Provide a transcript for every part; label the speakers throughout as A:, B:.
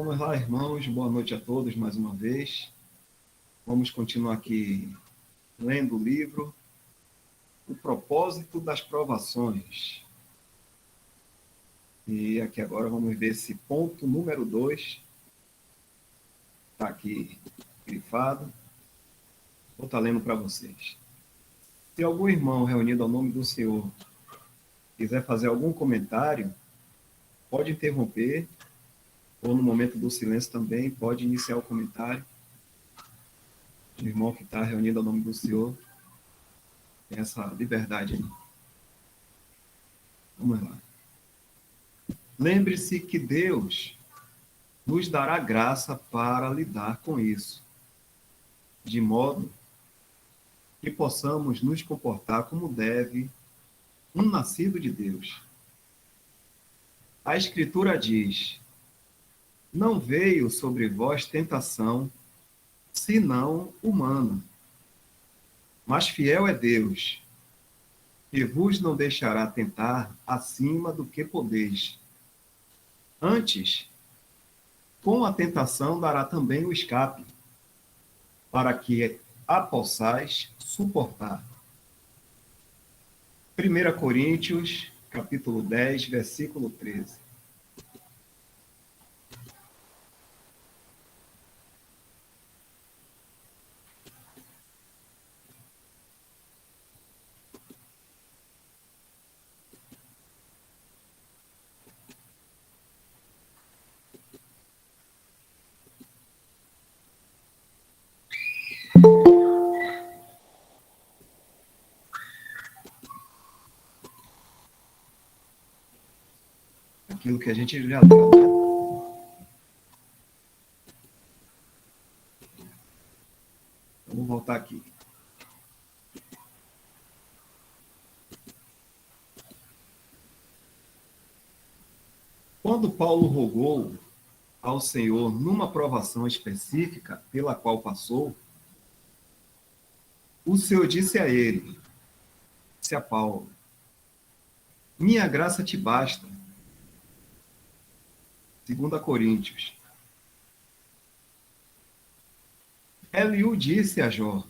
A: Vamos lá, irmãos, boa noite a todos mais uma vez. Vamos continuar aqui lendo o livro O Propósito das Provações. E aqui agora vamos ver esse ponto número 2. Está aqui grifado. Vou estar lendo para vocês. Se algum irmão reunido ao nome do Senhor quiser fazer algum comentário, pode interromper, ou no momento do silêncio também, pode iniciar o comentário. O irmão que está reunido ao nome do Senhor tem essa liberdade aí. Vamos lá. Lembre-se que Deus nos dará graça para lidar com isso, de modo que possamos nos comportar como deve um nascido de Deus. A Escritura diz: não veio sobre vós tentação, senão humana. Mas fiel é Deus, que vos não deixará tentar acima do que podeis. Antes, com a tentação dará também o escape, para que a possais suportar. 1 Coríntios, capítulo 10, versículo 13. Aquilo que a gente já leu, né? Vamos voltar aqui. Quando Paulo rogou ao Senhor numa provação específica pela qual passou, o Senhor disse a ele, disse a Paulo: minha graça te basta. 2 Coríntios. Eliú disse a Jó: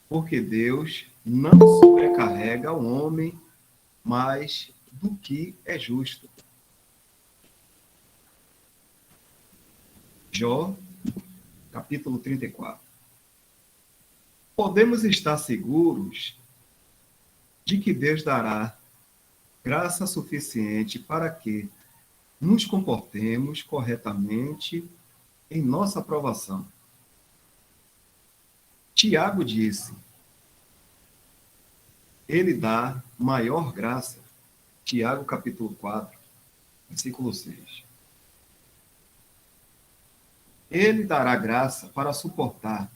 A: porque Deus não sobrecarrega o homem mais do que é justo. Jó, capítulo 34. Podemos estar seguros de que Deus dará graça suficiente para que nos comportemos corretamente em nossa aprovação. Tiago disse: ele dá maior graça. Tiago, capítulo 4, versículo 6. Ele dará graça para suportar,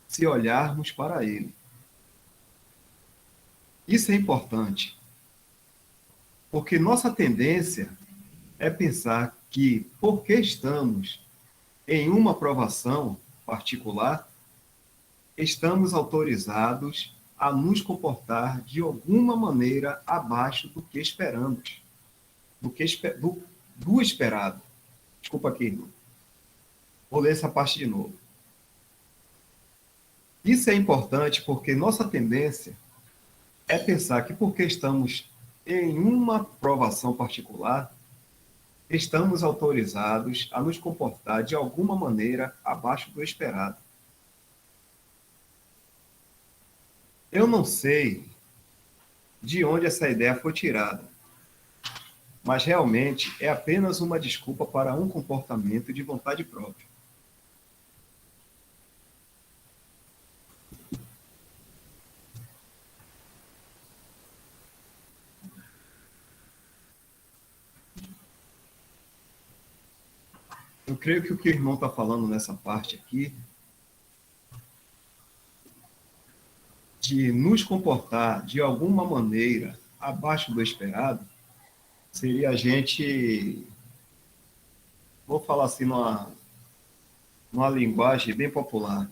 A: se olharmos para ele. Isso é importante, porque nossa tendência é pensar que, porque estamos em uma provação particular, estamos autorizados a nos comportar de alguma maneira abaixo do que esperamos, do esperado. Desculpa aqui, irmão. Vou ler essa parte de novo. Isso é importante porque nossa tendência é pensar que porque estamos em uma provação particular, estamos autorizados a nos comportar de alguma maneira abaixo do esperado. Eu não sei de onde essa ideia foi tirada, mas realmente é apenas uma desculpa para um comportamento de vontade própria. Eu creio que o que o irmão está falando nessa parte aqui, de nos comportar de alguma maneira abaixo do esperado, seria a gente, vou falar assim numa linguagem bem popular,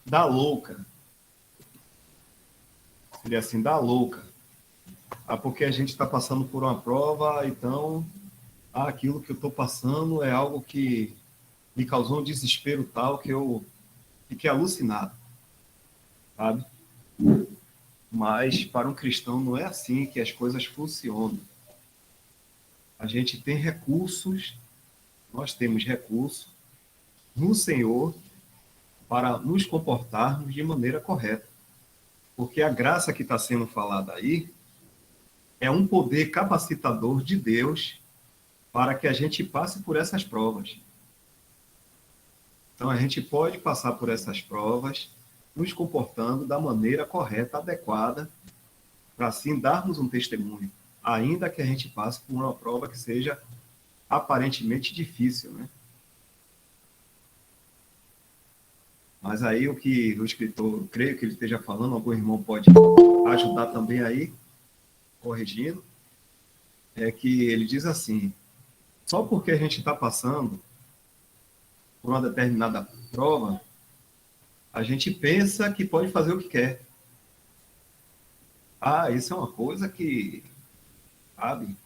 A: dar louca. Seria assim, dar louca. Porque a gente está passando por uma prova, então aquilo que eu estou passando é algo que me causou um desespero tal que eu fiquei alucinado, sabe? Mas para um cristão não é assim que as coisas funcionam. A gente tem recursos, nós temos recursos no Senhor para nos comportarmos de maneira correta. Porque a graça que está sendo falada aí é um poder capacitador de Deus para que a gente passe por essas provas. Então, a gente pode passar por essas provas nos comportando da maneira correta, adequada, para assim darmos um testemunho, ainda que a gente passe por uma prova que seja aparentemente difícil, né? Mas aí o que o escritor, creio que ele esteja falando, algum irmão pode ajudar também aí, corrigindo, é que ele diz assim: só porque a gente está passando por uma determinada prova, a gente pensa que pode fazer o que quer. Ah, isso é uma coisa que, sabe,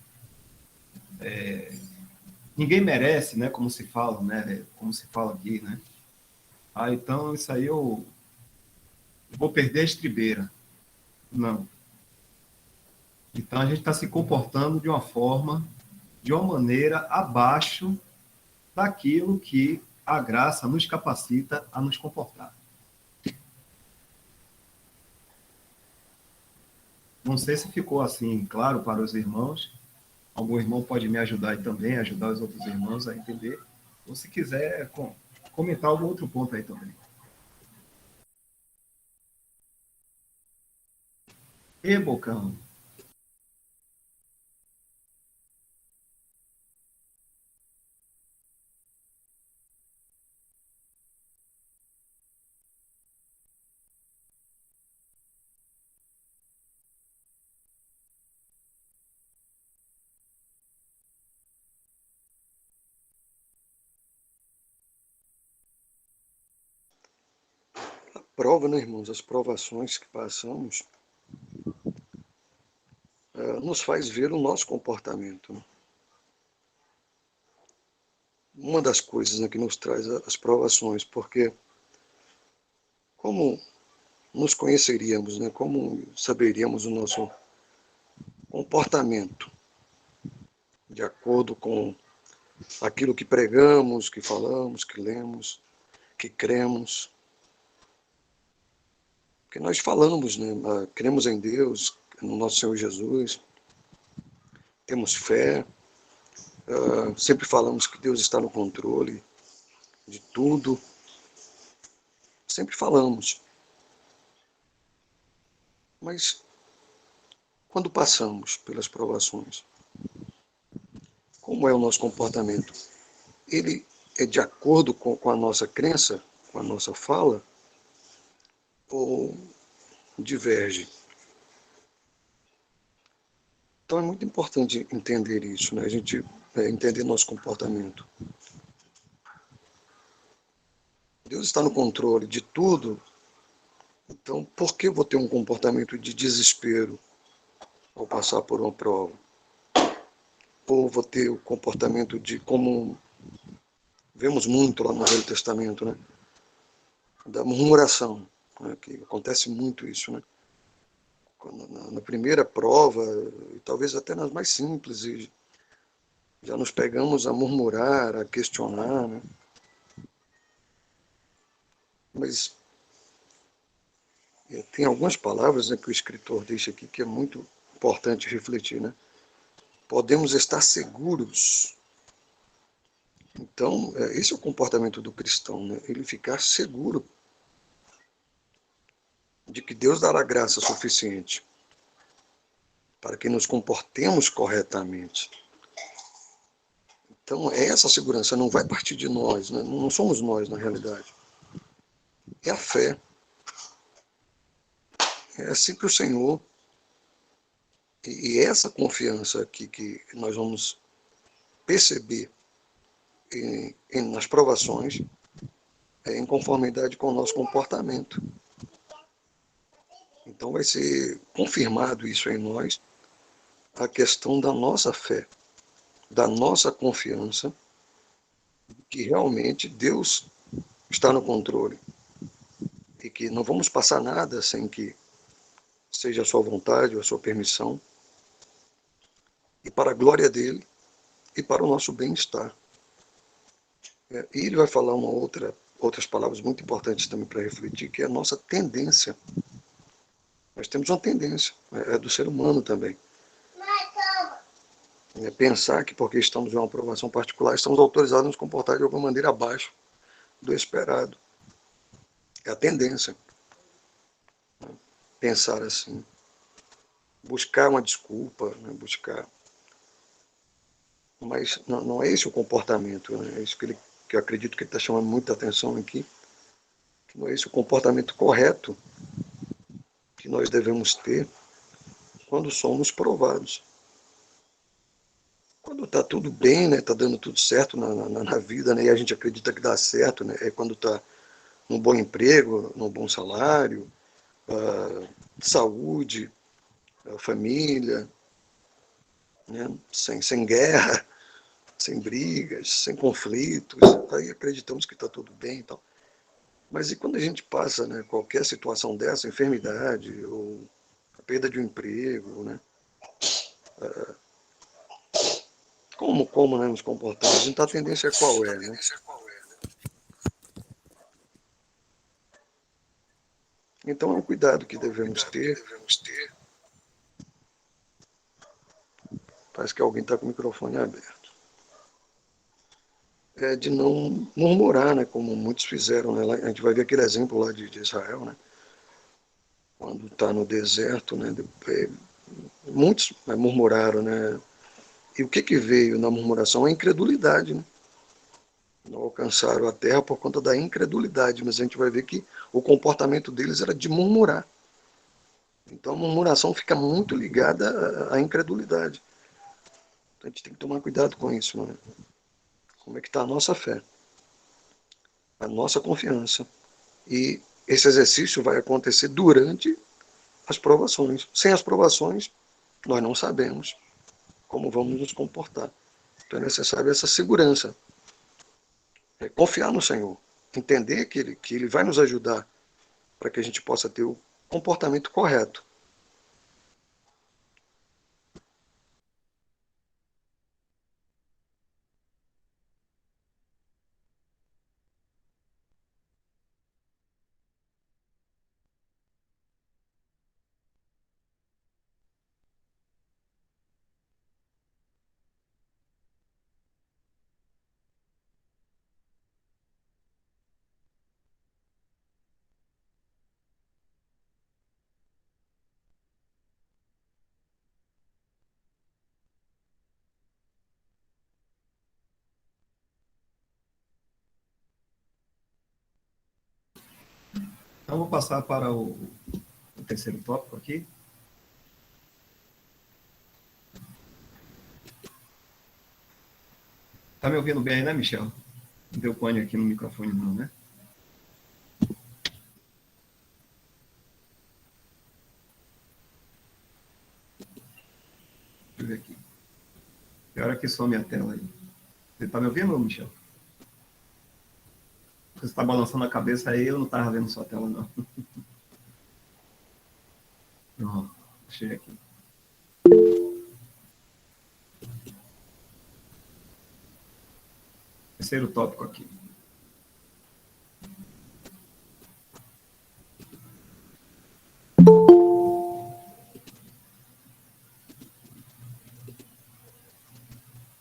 A: ninguém merece, né? Como se fala, né? Como se fala aqui, né? Ah, então isso aí eu vou perder a estribeira. Não. Então a gente está se comportando de uma forma, de uma maneira abaixo daquilo que a graça nos capacita a nos comportar. Não sei se ficou assim claro para os irmãos. Algum irmão pode me ajudar aí também, ajudar os outros irmãos a entender. Ou se quiser comentar algum outro ponto aí também. E Bocão,
B: Prova, né, irmãos? As provações que passamos nos faz ver o nosso comportamento, né? Uma das coisas, né, que nos traz as provações, porque como nos conheceríamos, né? Como saberíamos o nosso comportamento de acordo com aquilo que pregamos, que falamos, que lemos, que cremos. Porque nós falamos, né? Cremos em Deus, no nosso Senhor Jesus, temos fé, sempre falamos que Deus está no controle de tudo, sempre falamos. Mas quando passamos pelas provações, como é o nosso comportamento? Ele é de acordo com a nossa crença, com a nossa fala, ou diverge? Então é muito importante entender isso, né? A gente entender nosso comportamento. Deus está no controle de tudo, então por que eu vou ter um comportamento de desespero ao passar por uma prova? Ou vou ter o comportamento de, como vemos muito lá no Velho Testamento, né? Da murmuração, né? Que acontece muito isso, né? Na primeira prova, e talvez até nas mais simples, e já nos pegamos a murmurar, a questionar, né? Mas tem algumas palavras, né, que o escritor deixa aqui que é muito importante refletir, né? Podemos estar seguros. Então, esse é o comportamento do cristão, né? Ele ficar seguro de que Deus dará graça suficiente para que nos comportemos corretamente. Então, essa segurança não vai partir de nós, né? Não somos nós, na realidade. É a fé. É sempre o Senhor. E essa confiança aqui que nós vamos perceber nas provações é em conformidade com o nosso comportamento. Então vai ser confirmado isso em nós, a questão da nossa fé. da nossa confiança que realmente Deus está no controle e que não vamos passar nada sem que seja a sua vontade ou a sua permissão, e para a glória dele e para o nosso bem-estar. E ele vai falar outras palavras muito importantes também para refletir, que é a nossa tendência. Nós temos uma tendência, é do ser humano também. É pensar que porque estamos em uma aprovação particular, estamos autorizados a nos comportar de alguma maneira abaixo do esperado. É a tendência. Pensar assim. Buscar uma desculpa, né? Buscar. Mas não é esse o comportamento, né? É isso que eu acredito que ele está chamando muita atenção aqui, que não é esse o comportamento correto que nós devemos ter quando somos provados. Quando está tudo bem, né? Está dando tudo certo na vida, né? E a gente acredita que dá certo, né? É quando está num bom emprego, num bom salário, saúde, família, né? Sem guerra, sem brigas, sem conflitos, aí acreditamos que está tudo bem e tal. Mas e quando a gente passa, né, qualquer situação dessa, enfermidade, ou a perda de um emprego, né? Como né, nos comportamos? Então a tendência qual é, né? Então é um cuidado que devemos ter. Parece que alguém está com o microfone aberto. É de não murmurar, né, como muitos fizeram. Né? A gente vai ver aquele exemplo lá de Israel, né? Quando está no deserto, né? Muitos murmuraram, né? E o que veio na murmuração? A incredulidade, né? Não alcançaram a terra por conta da incredulidade, mas a gente vai ver que o comportamento deles era de murmurar. Então a murmuração fica muito ligada à incredulidade. Então, a gente tem que tomar cuidado com isso, né? Como é que está a nossa fé, a nossa confiança. E esse exercício vai acontecer durante as provações. Sem as provações, nós não sabemos como vamos nos comportar. Então é necessário essa segurança. Confiar no Senhor. Entender que Ele vai nos ajudar para que a gente possa ter o comportamento correto.
A: Então, vou passar para o terceiro tópico aqui. Tá me ouvindo bem aí, né, Michel? Não deu pane aqui no microfone, não, né? Deixa eu ver aqui. Que hora que some a tela aí? Você tá me ouvindo, Michel? Você está balançando a cabeça aí, eu não estava vendo sua tela, não. Não, achei aqui. Terceiro tópico aqui.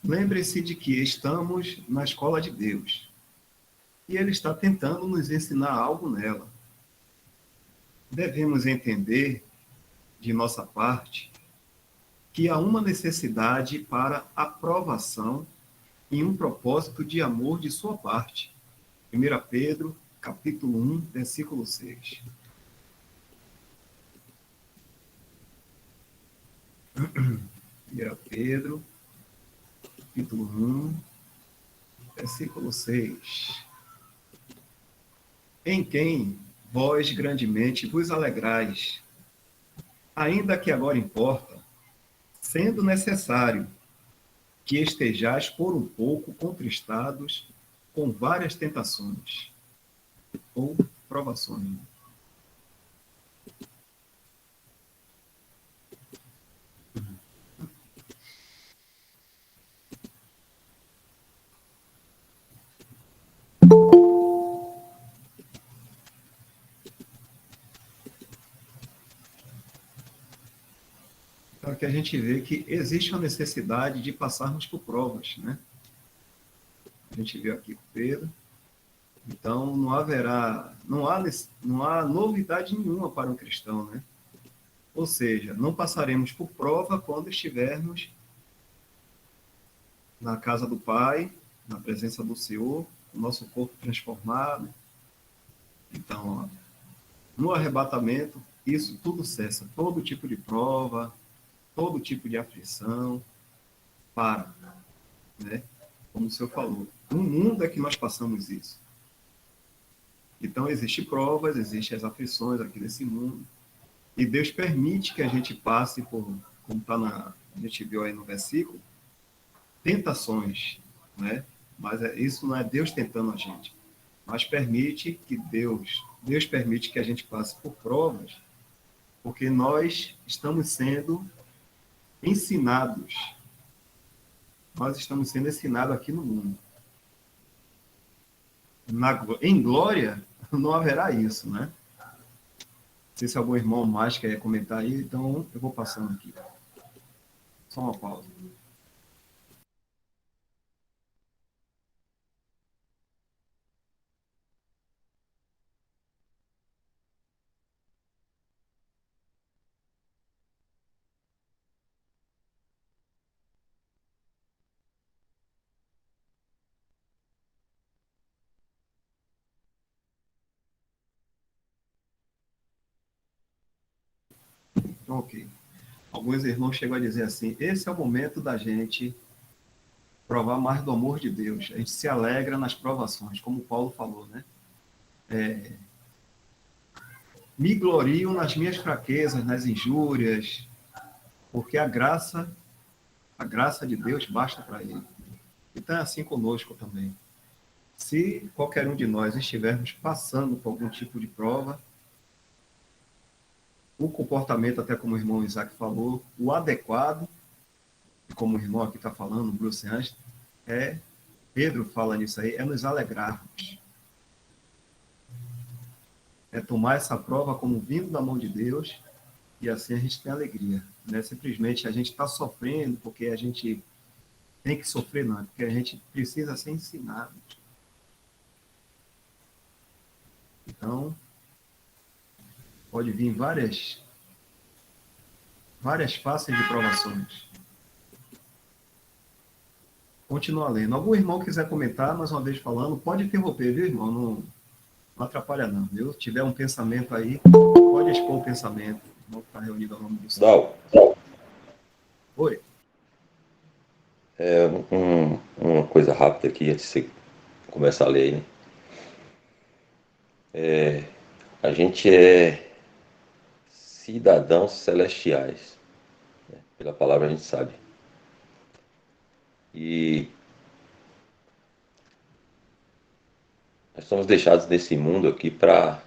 A: Lembre-se de que estamos na escola de Deus e Ele está tentando nos ensinar algo nela. Devemos entender, de nossa parte, que há uma necessidade para aprovação e um propósito de amor de sua parte. 1 Pedro, capítulo 1, versículo 6. 1 Pedro, capítulo 1, versículo 6. Em quem vós grandemente vos alegrais, ainda que agora importa, sendo necessário que estejais por um pouco contristados com várias tentações ou provações. Então, aqui a gente vê que existe uma necessidade de passarmos por provas, né? A gente viu aqui com Pedro. Então, não há novidade nenhuma para um cristão, né? Ou seja, não passaremos por prova quando estivermos na casa do Pai, na presença do Senhor, o nosso corpo transformado. Então, ó, no arrebatamento, isso tudo cessa. Todo tipo de prova, todo tipo de aflição, para, né? Como o Senhor falou. No mundo é que nós passamos isso. Então, existem provas, existem as aflições aqui nesse mundo. E Deus permite que a gente passe por, como a gente viu aí no versículo, tentações, né? Mas isso não é Deus tentando a gente, mas permite que Deus permite que a gente passe por provas, porque nós estamos sendo ensinados, nós estamos sendo ensinados aqui no mundo. Em glória, não haverá isso, né? Não sei se algum irmão mais quer comentar aí, então eu vou passando aqui. Só uma pausa. Então, ok. Alguns irmãos chegam a dizer assim: esse é o momento da gente provar mais do amor de Deus. A gente se alegra nas provações, como Paulo falou, né? Me glorio nas minhas fraquezas, nas injúrias, porque a graça de Deus basta para ele. Então é assim conosco também. Se qualquer um de nós estivermos passando por algum tipo de prova, o comportamento, até como o irmão Isaac falou, o adequado, como o irmão aqui está falando, o Bruce Anstey, Pedro fala nisso aí, é nos alegrarmos. É tomar essa prova como vindo da mão de Deus e assim a gente tem alegria. Não é simplesmente a gente está sofrendo porque a gente tem que sofrer, não, é porque a gente precisa ser ensinado. Então, pode vir várias faces de provações. Continua lendo. Algum irmão quiser comentar, mais uma vez falando, pode interromper, viu, irmão? Não atrapalha, não, viu? Se tiver um pensamento aí, pode expor o pensamento. O irmão que está reunido ao nome do Senhor.
C: Dal,
A: Oi.
C: uma coisa rápida aqui antes de você começar a ler aí, né? A gente é cidadãos celestiais, né? Pela palavra a gente sabe. E nós somos deixados nesse mundo aqui para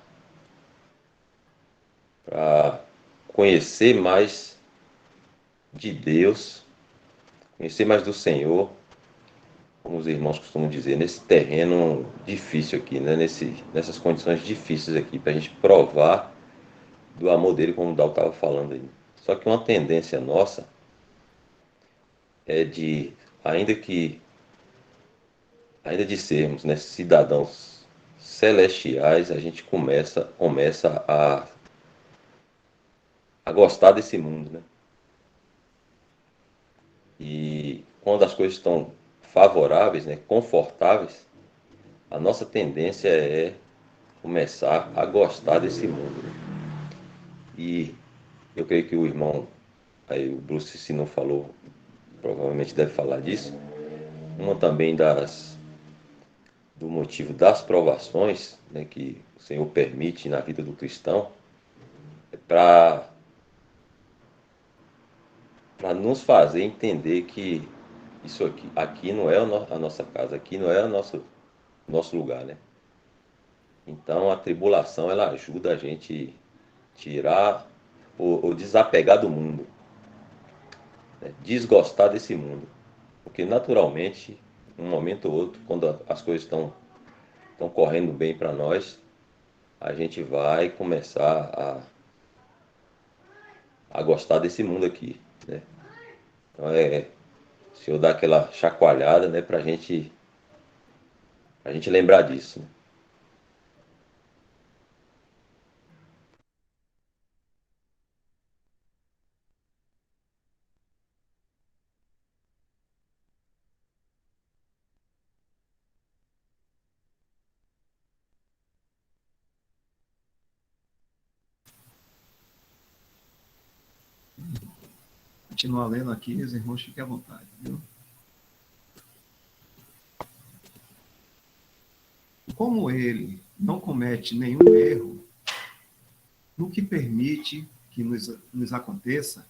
C: conhecer mais de Deus, conhecer mais do Senhor, como os irmãos costumam dizer, nesse terreno difícil aqui, né? Nessas condições difíceis aqui, para a gente provar do amor dele, como o Dal estava falando aí. Só que uma tendência nossa é de, ainda que, ainda de sermos, né, cidadãos celestiais, a gente começa a gostar desse mundo, né? E quando as coisas estão favoráveis, né, confortáveis, a nossa tendência é começar a gostar desse mundo, né? E eu creio que o irmão, aí o Bruce, se não falou, provavelmente deve falar disso. Uma também do motivo das provações, né, que o Senhor permite na vida do cristão, é para nos fazer entender que isso aqui não é a nossa casa, aqui não é o nosso lugar, né? Então a tribulação ela ajuda a gente tirar ou desapegar do mundo, né? Desgostar desse mundo, porque naturalmente, um momento ou outro, quando as coisas estão correndo bem para nós, a gente vai começar a gostar desse mundo aqui, né? Então se eu dar aquela chacoalhada, né, pra gente lembrar disso, né?
A: Continuar lendo aqui, os irmãos fiquem à vontade, viu? Como ele não comete nenhum erro no que permite que nos aconteça,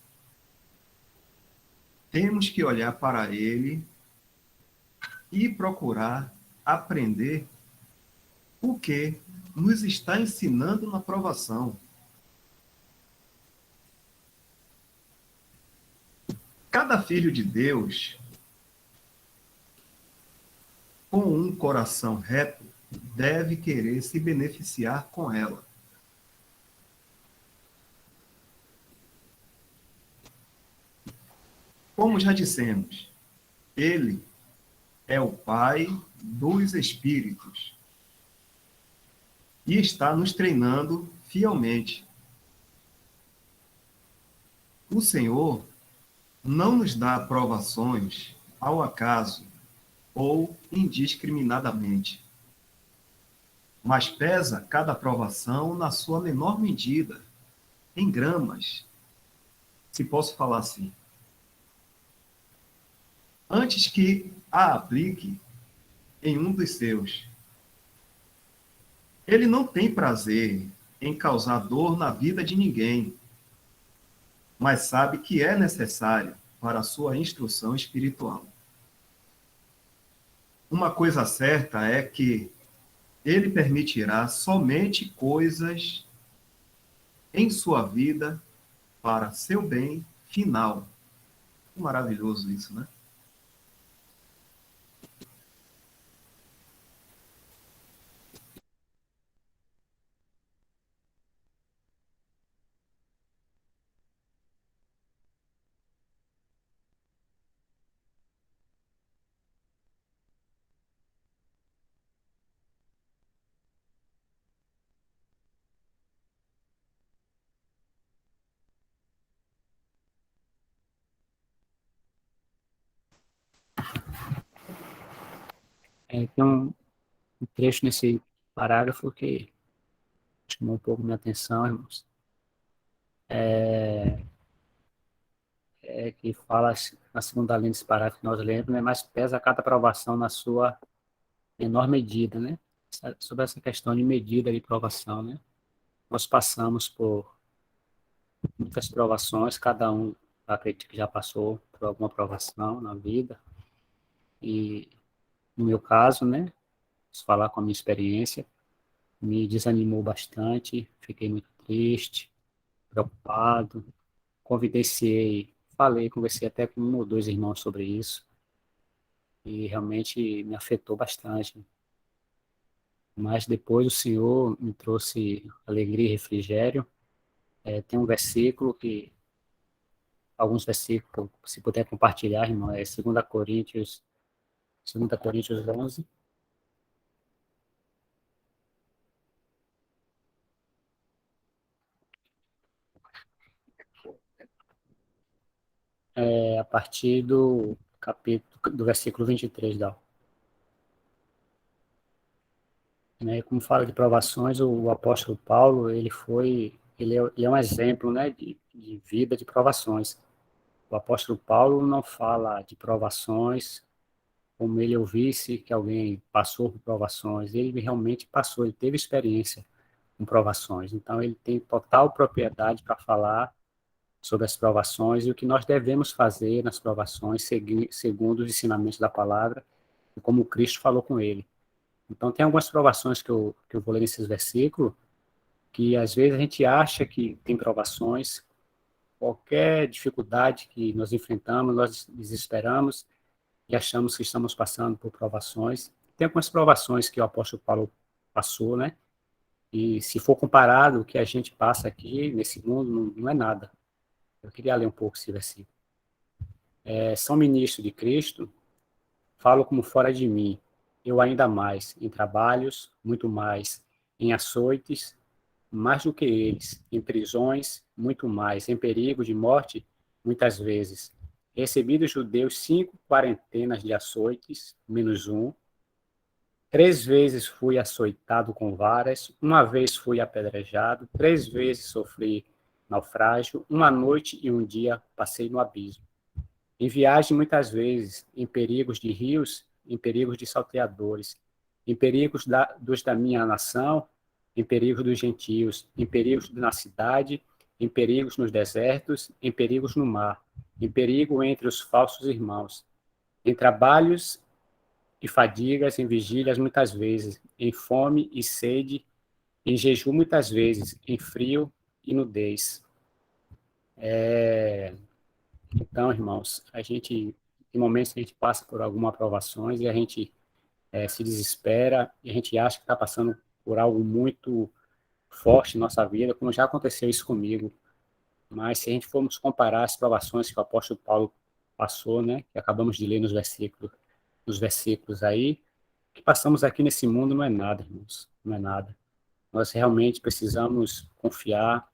A: temos que olhar para ele e procurar aprender o que nos está ensinando na provação. Cada filho de Deus, com um coração reto, deve querer se beneficiar com ela. Como já dissemos, ele é o Pai dos Espíritos e está nos treinando fielmente. O Senhor não nos dá aprovações ao acaso ou indiscriminadamente, mas pesa cada aprovação na sua menor medida, em gramas, se posso falar assim, antes que a aplique em um dos seus. Ele não tem prazer em causar dor na vida de ninguém, mas sabe que é necessário para a sua instrução espiritual. Uma coisa certa é que ele permitirá somente coisas em sua vida para seu bem final. Maravilhoso isso, né?
D: Tem um trecho nesse parágrafo que chamou um pouco minha atenção, irmãos, que fala na segunda linha desse parágrafo que nós lemos, né, mas pesa cada provação na sua menor medida, né? Sobre essa questão de medida de provação, né? Nós passamos por muitas provações, cada um acredito que já passou por alguma provação na vida, e no meu caso, né, posso falar com a minha experiência, me desanimou bastante, fiquei muito triste, preocupado, conversei até com um ou dois irmãos sobre isso, e realmente me afetou bastante. Mas depois o Senhor me trouxe alegria e refrigério. Tem um versículo alguns versículos, se puder compartilhar, irmão, é 2 Coríntios 11, a partir do versículo 23, né? Como fala de provações, o apóstolo Paulo, ele é um exemplo, né, de vida de provações. O apóstolo Paulo não fala de provações como ele ouvisse que alguém passou por provações. Ele realmente passou, ele teve experiência com provações. Então, ele tem total propriedade para falar sobre as provações e o que nós devemos fazer nas provações, segundo os ensinamentos da palavra, e como Cristo falou com ele. Então, tem algumas provações que eu vou ler nesses versículos, que às vezes a gente acha que tem provações, qualquer dificuldade que nós enfrentamos, nós desesperamos e achamos que estamos passando por provações. Tem algumas provações que o apóstolo Paulo passou, né? E se for comparado, o que a gente passa aqui nesse mundo não é nada. Eu queria ler um pouco esse versículo. São ministro de Cristo, falo como fora de mim, eu ainda mais, em trabalhos, muito mais, em açoites, mais do que eles, em prisões, muito mais, em perigo de morte, muitas vezes. Recebi dos judeus 5 quarentenas de açoites, menos um. 3 vezes fui açoitado com varas, uma vez fui apedrejado, 3 vezes sofri naufrágio, uma noite e um dia passei no abismo. Em viagem, muitas vezes, em perigos de rios, em perigos de salteadores, em perigos dos da minha nação, em perigos dos gentios, em perigos na cidade, em perigos nos desertos, em perigos no mar, em perigo entre os falsos irmãos, em trabalhos e fadigas, em vigílias muitas vezes, em fome e sede, em jejum muitas vezes, em frio e nudez. Então, irmãos, a gente, em momentos que a gente passa por algumas provações e a gente se desespera e a gente acha que está passando por algo muito forte em nossa vida, como já aconteceu isso comigo. Mas se a gente formos comparar as provações que o apóstolo Paulo passou, né, que acabamos de ler nos versículos aí, o que passamos aqui nesse mundo não é nada, irmãos, não é nada. Nós realmente precisamos confiar,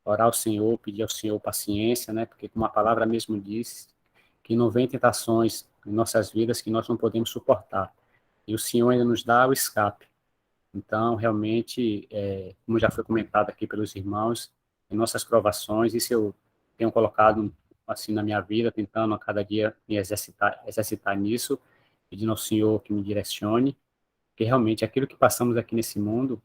D: orar ao Senhor, pedir ao Senhor paciência, né, porque como a palavra mesmo diz, que não vem tentações em nossas vidas que nós não podemos suportar. E o Senhor ainda nos dá o escape. Então, realmente, como já foi comentado aqui pelos irmãos, em nossas provações, isso eu tenho colocado assim na minha vida, tentando a cada dia me exercitar nisso, pedindo ao Senhor que me direcione, porque realmente aquilo que passamos aqui nesse mundo,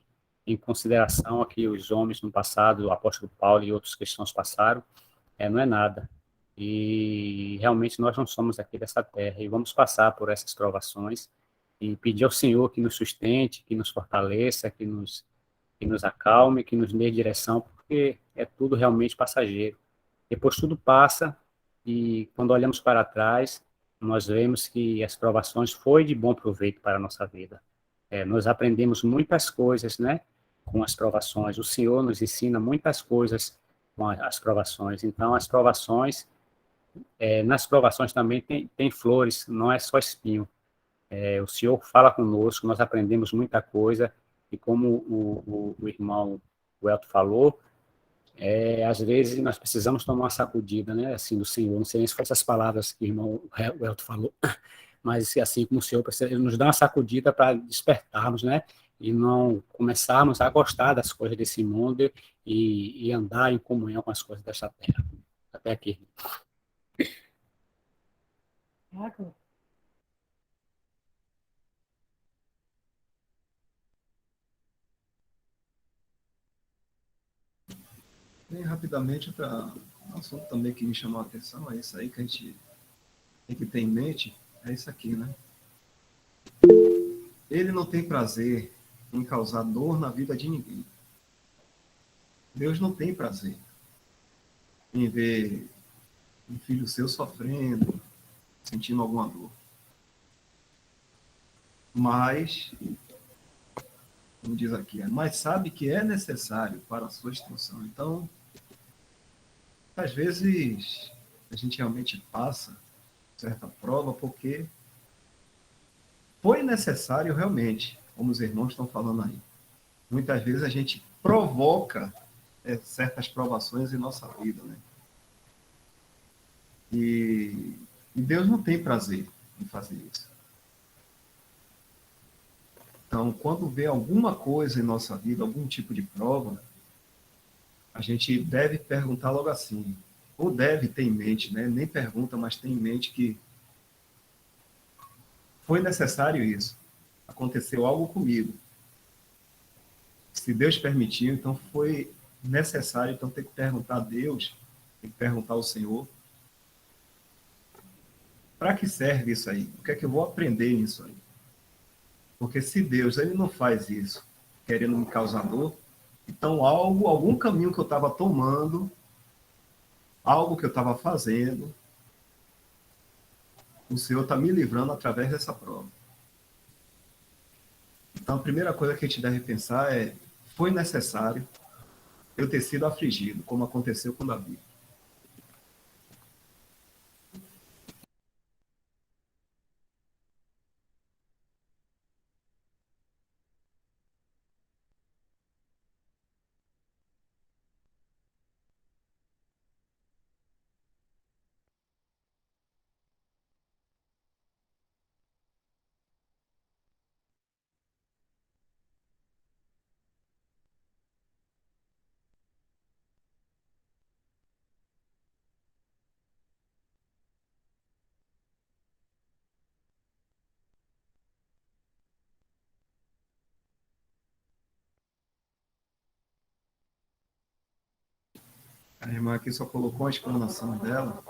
D: em consideração a que os homens no passado, o apóstolo Paulo e outros cristãos passaram, não é nada. E realmente nós não somos aqui dessa terra e vamos passar por essas provações e pedir ao Senhor que nos sustente, que nos fortaleça, que nos acalme, que nos dê direção, porque é tudo realmente passageiro. Depois tudo passa e quando olhamos para trás, nós vemos que as provações foi de bom proveito para a nossa vida. Nós aprendemos muitas coisas, né, com as provações. O Senhor nos ensina muitas coisas com as provações. Então, as provações, nas provações também tem flores, não é só espinho. O Senhor fala conosco, nós aprendemos muita coisa, e como o irmão Welto falou, às vezes nós precisamos tomar uma sacudida, né, assim, do Senhor. Não sei nem se foram essas palavras que o irmão Welto falou, mas assim como o Senhor precisa, ele nos dá uma sacudida para despertarmos, né, e não começarmos a gostar das coisas desse mundo e andar em comunhão com as coisas desta terra. Até aqui.
A: Bem rapidamente, um assunto também que me chamou a atenção é isso aí que a gente tem que ter em mente, é isso aqui, né? Ele não tem prazer em causar dor na vida de ninguém. Deus não tem prazer em ver um filho seu sofrendo, sentindo alguma dor. Mas, como diz aqui, mas sabe que é necessário para a sua instrução. Então, às vezes, a gente realmente passa certa prova porque foi necessário realmente, como os irmãos estão falando aí. Muitas vezes a gente provoca certas provações em nossa vida, né? E Deus não tem prazer em fazer isso. Então, quando vê alguma coisa em nossa vida, algum tipo de prova, a gente deve perguntar logo assim, ou deve ter em mente, né? Nem pergunta, mas tem em mente que foi necessário isso. Aconteceu algo comigo. Se Deus permitiu, então foi necessário, então tem que perguntar a Deus Tem que perguntar ao Senhor, para que serve isso aí? O que é que eu vou aprender nisso aí? Porque se Deus ele não faz isso querendo me causar dor, então algum caminho que eu estava tomando, algo que eu estava fazendo, o Senhor está me livrando através dessa prova. Então, a primeira coisa que a gente deve pensar é: foi necessário eu ter sido afligido, como aconteceu com Davi? A irmã aqui só colocou a exclamação dela.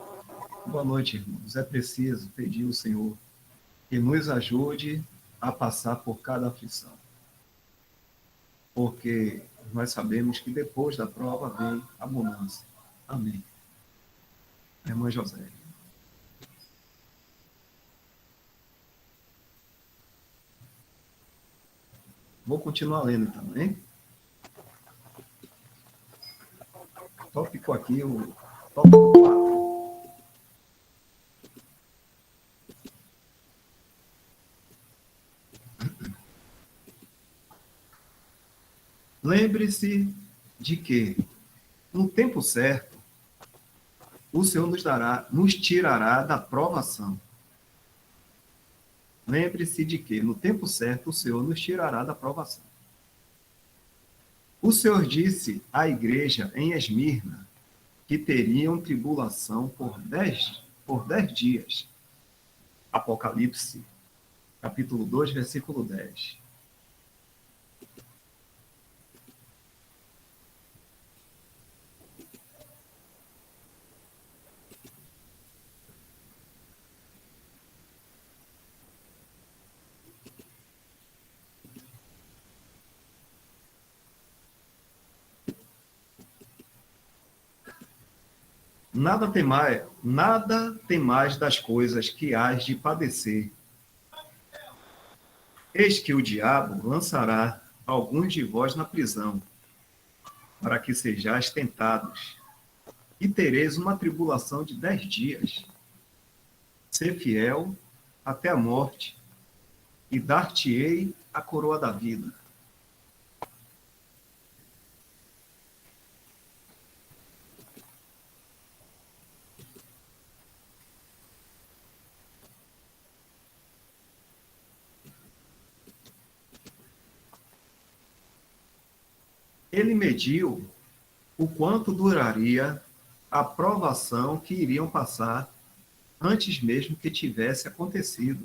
A: Boa noite, irmãos. É preciso pedir ao Senhor que nos ajude a passar por cada aflição, porque nós sabemos que depois da prova vem a bonança. Amém. Irmã José. Vou continuar lendo também. Tópico aqui, o tópico 4. Lembre-se de que, no tempo certo, o Senhor nos tirará da provação. Lembre-se de que, no tempo certo, o Senhor nos tirará da provação. O Senhor disse à igreja em Esmirna que teriam tribulação por 10 dias. Apocalipse, capítulo 2, versículo 10. Nada tem mais das coisas que hás de padecer. Eis que o diabo lançará alguns de vós na prisão, para que sejais tentados, e tereis uma tribulação de 10 dias. Ser fiel até a morte, e dar-te-ei a coroa da vida. Ele mediu o quanto duraria a provação que iriam passar antes mesmo que tivesse acontecido.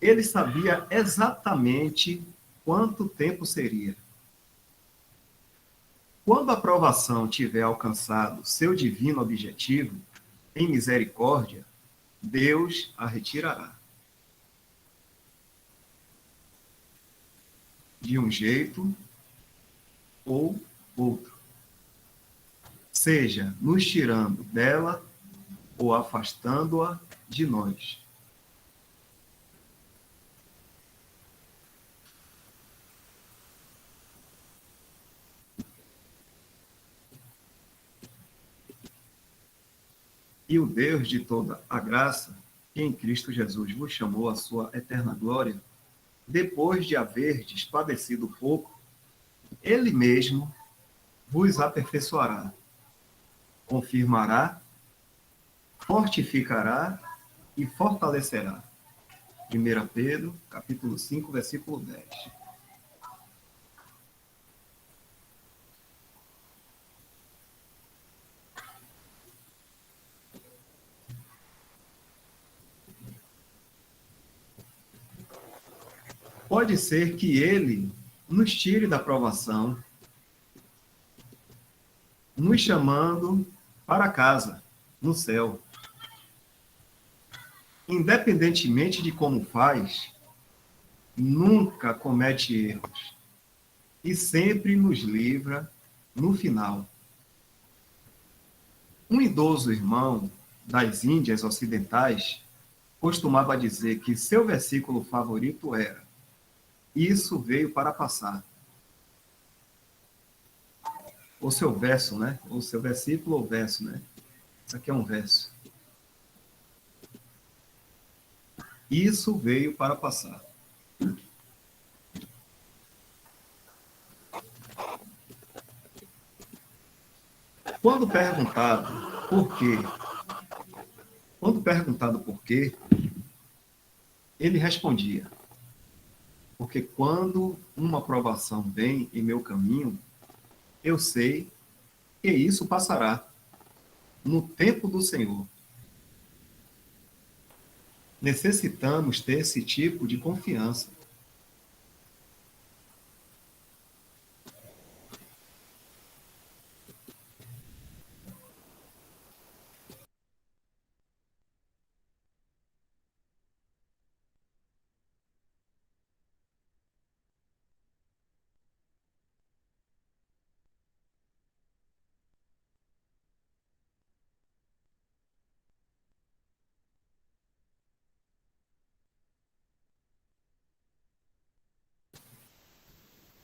A: Ele sabia exatamente quanto tempo seria. Quando a provação tiver alcançado seu divino objetivo, em misericórdia, Deus a retirará. De um jeito ou outro. Seja nos tirando dela ou afastando-a de nós. E o Deus de toda a graça, que em Cristo Jesus vos chamou à sua eterna glória, depois de haverdes padecido pouco, Ele mesmo vos aperfeiçoará, confirmará, fortificará e fortalecerá. 1 Pedro, capítulo 5, versículo 10. Pode ser que Ele nos tire da provação nos chamando para casa, no céu. Independentemente de como faz, nunca comete erros e sempre nos livra no final. Um idoso irmão das Índias Ocidentais costumava dizer que seu versículo favorito era: Isso veio para passar. Ou seu verso, né? Ou seu versículo ou verso, né? Isso aqui é um verso. Isso veio para passar. Quando perguntado por quê, ele respondia: porque quando uma provação vem em meu caminho, eu sei que isso passará no tempo do Senhor. Necessitamos ter esse tipo de confiança.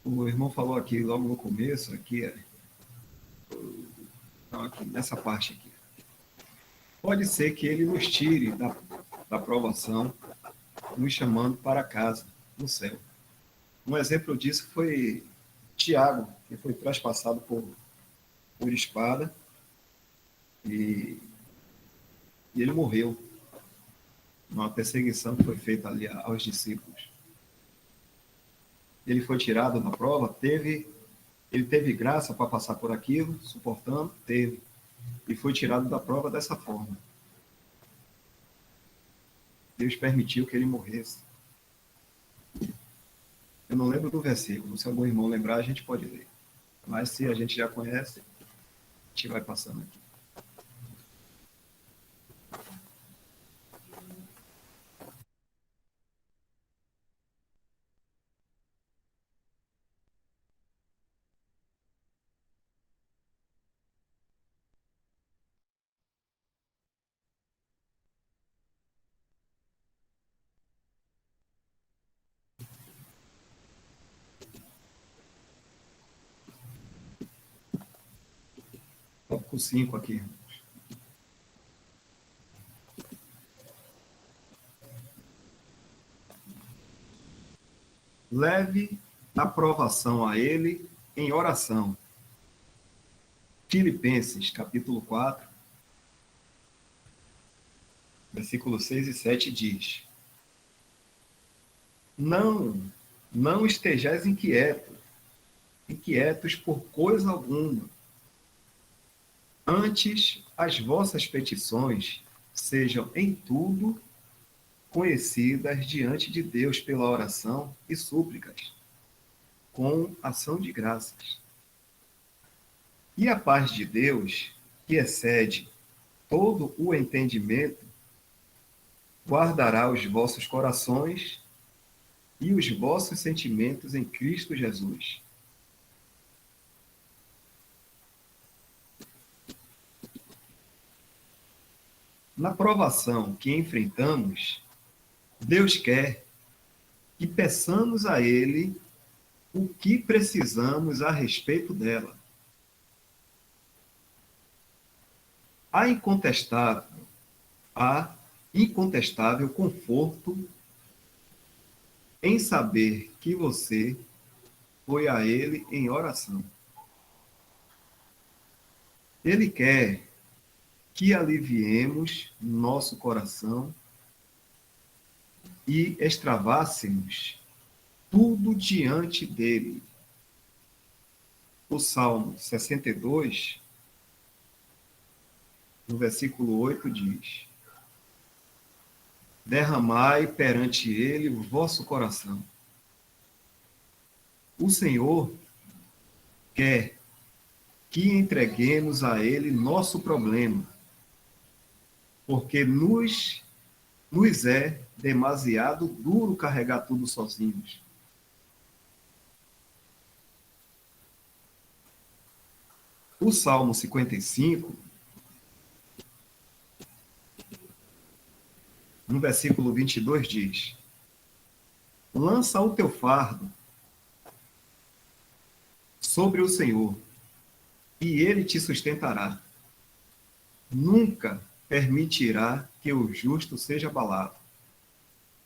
A: O irmão falou aqui logo no começo, aqui nessa parte aqui. Pode ser que ele nos tire da provação, nos chamando para casa, no céu. Um exemplo disso foi Tiago, que foi traspassado por espada e ele morreu numa perseguição que foi feita ali aos discípulos. Ele foi tirado da prova, ele teve graça para passar por aquilo, suportando, teve, e foi tirado da prova dessa forma. Deus permitiu que ele morresse. Eu não lembro do versículo, se algum irmão lembrar, a gente pode ler. Mas se a gente já conhece, a gente vai passando aqui. Tópico 5 aqui. Leve a provação a ele em oração. Filipenses, capítulo 4, versículos 6 e 7 diz: Não estejais inquietos por coisa alguma. Antes, as vossas petições sejam em tudo conhecidas diante de Deus pela oração e súplicas, com ação de graças. E a paz de Deus, que excede todo o entendimento, guardará os vossos corações e os vossos sentimentos em Cristo Jesus. Na provação que enfrentamos, Deus quer que peçamos a Ele o que precisamos a respeito dela. Há incontestável conforto em saber que você foi a Ele em oração. Ele quer que aliviemos nosso coração e extravássemos tudo diante dele. O Salmo 62, no versículo 8, diz: derramai perante ele o vosso coração. O Senhor quer que entreguemos a Ele nosso problema, porque nos é demasiado duro carregar tudo sozinhos. O Salmo 55, no versículo 22, diz: lança o teu fardo sobre o Senhor, e Ele te sustentará. Nunca permitirá que o justo seja abalado.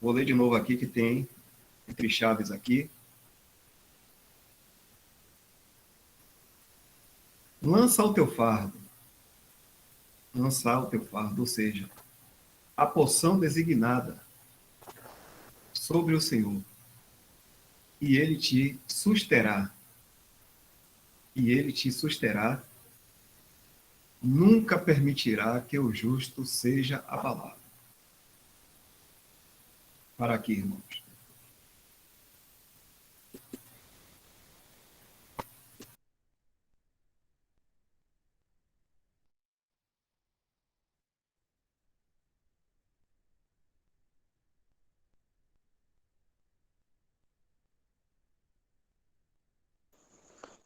A: Vou ler de novo aqui, que tem entre chaves aqui. Lança o teu fardo, ou seja, a porção designada sobre o Senhor, e Ele te susterá. E Ele te susterá, nunca permitirá que o justo seja abalado. Para aqui, irmãos.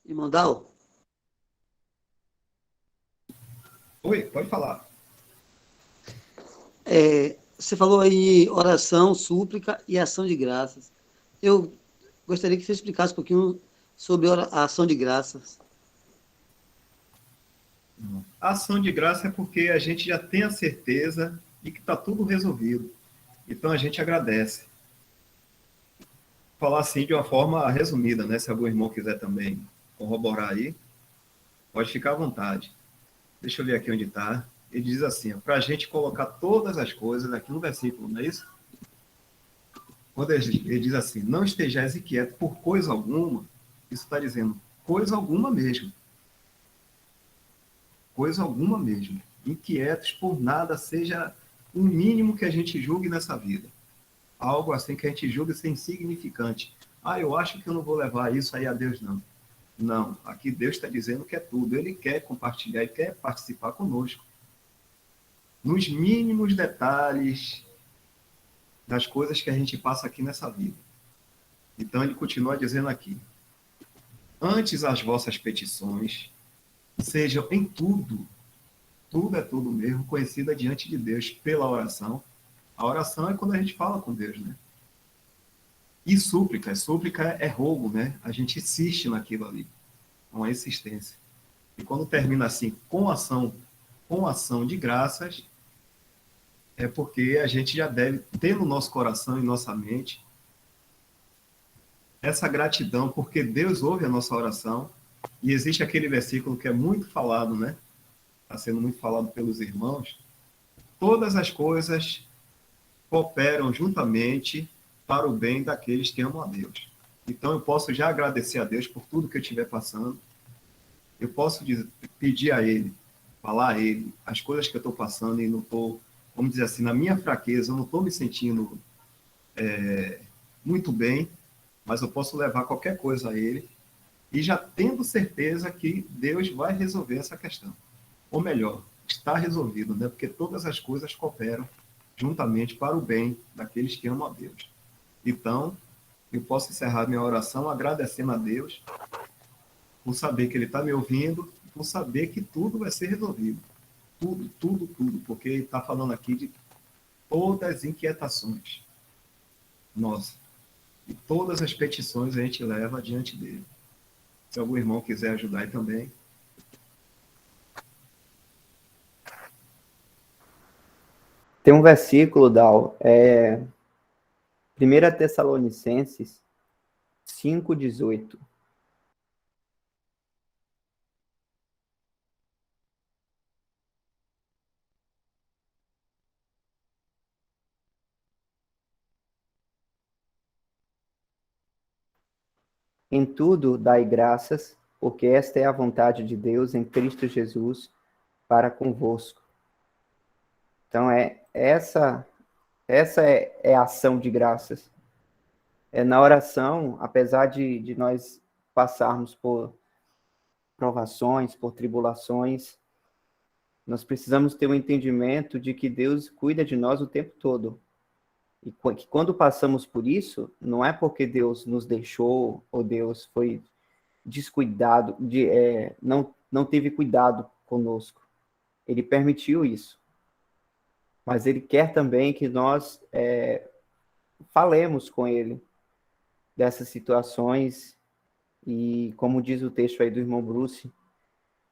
E: Irmão Dal,
A: Oi, pode falar.
E: você falou aí oração, súplica e ação de graças. Eu gostaria que você explicasse um pouquinho sobre a ação de graças.
A: A ação de graça é porque a gente já tem a certeza de que está tudo resolvido. Então a gente agradece. Falar assim de uma forma resumida, né? Se algum irmão quiser também corroborar aí, pode ficar à vontade. Deixa eu ver aqui onde está. Ele diz assim, para a gente colocar todas as coisas aqui no versículo, não é isso? Quando ele diz assim, não estejais inquieto por coisa alguma, isso está dizendo coisa alguma mesmo. Coisa alguma mesmo. Inquietos por nada, seja o mínimo que a gente julgue nessa vida. Algo assim que a gente julgue ser insignificante. Ah, eu acho que eu não vou levar isso aí a Deus, não. Não, aqui Deus está dizendo que é tudo. Ele quer compartilhar, ele quer participar conosco. Nos mínimos detalhes das coisas que a gente passa aqui nessa vida. Então ele continua dizendo aqui: antes as vossas petições sejam em tudo, tudo é tudo mesmo, conhecida diante de Deus pela oração. A oração é quando a gente fala com Deus, né? E súplica é rogo, né? A gente insiste naquilo ali, uma insistência. E quando termina assim, com ação de graças, é porque a gente já deve ter no nosso coração e nossa mente essa gratidão, porque Deus ouve a nossa oração. E existe aquele versículo que é muito falado, né? Está sendo muito falado pelos irmãos. Todas as coisas cooperam juntamente para o bem daqueles que amam a Deus. Então eu posso já agradecer a Deus por tudo que eu estiver passando. Eu posso pedir a Ele, falar a Ele as coisas que eu estou passando e não estou, vamos dizer assim, na minha fraqueza, eu não estou me sentindo muito bem, mas eu posso levar qualquer coisa a Ele e já tendo certeza que Deus vai resolver essa questão. Ou melhor, está resolvido, né? Porque todas as coisas cooperam juntamente para o bem daqueles que amam a Deus. Então, eu posso encerrar minha oração agradecendo a Deus por saber que Ele está me ouvindo, por saber que tudo vai ser resolvido. Tudo, tudo, tudo. Porque Ele está falando aqui de todas as inquietações. Nossa. E todas as petições a gente leva diante dele. Se algum irmão quiser ajudar aí também.
F: Tem um versículo, Dal, 1 Tessalonicenses 5,18. Em tudo dai graças, porque esta é a vontade de Deus em Cristo Jesus para convosco. Então, essa é a ação de graças. Na oração, apesar de nós passarmos por provações, por tribulações, nós precisamos ter um entendimento de que Deus cuida de nós o tempo todo. E que quando passamos por isso, não é porque Deus nos deixou ou Deus foi descuidado, não teve cuidado conosco. Ele permitiu isso. Mas ele quer também que nós falemos com ele dessas situações e, como diz o texto aí do irmão Bruce,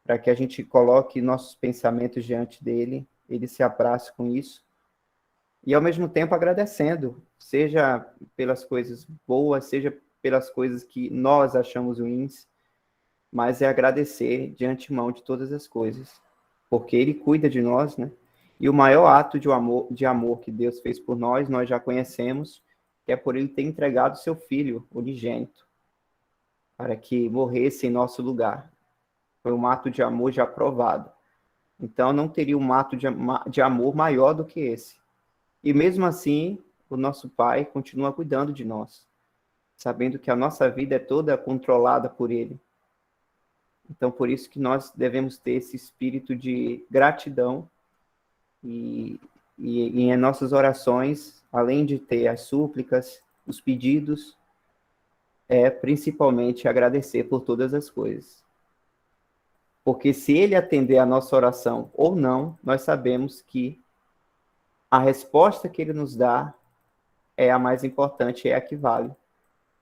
F: para que a gente coloque nossos pensamentos diante dele, ele se apraze com isso, e ao mesmo tempo agradecendo, seja pelas coisas boas, seja pelas coisas que nós achamos ruins, mas é agradecer de antemão de todas as coisas, porque ele cuida de nós, né? E o maior ato de amor que Deus fez por nós já conhecemos, que é por ele ter entregado seu Filho unigênito, para que morresse em nosso lugar. Foi um ato de amor já provado. Então, não teria um ato de amor maior do que esse. E mesmo assim, o nosso Pai continua cuidando de nós, sabendo que a nossa vida é toda controlada por Ele. Então, por isso que nós devemos ter esse espírito de gratidão e em nossas orações, além de ter as súplicas, os pedidos, principalmente agradecer por todas as coisas. Porque se ele atender a nossa oração ou não, nós sabemos que a resposta que ele nos dá é a mais importante, é a que vale.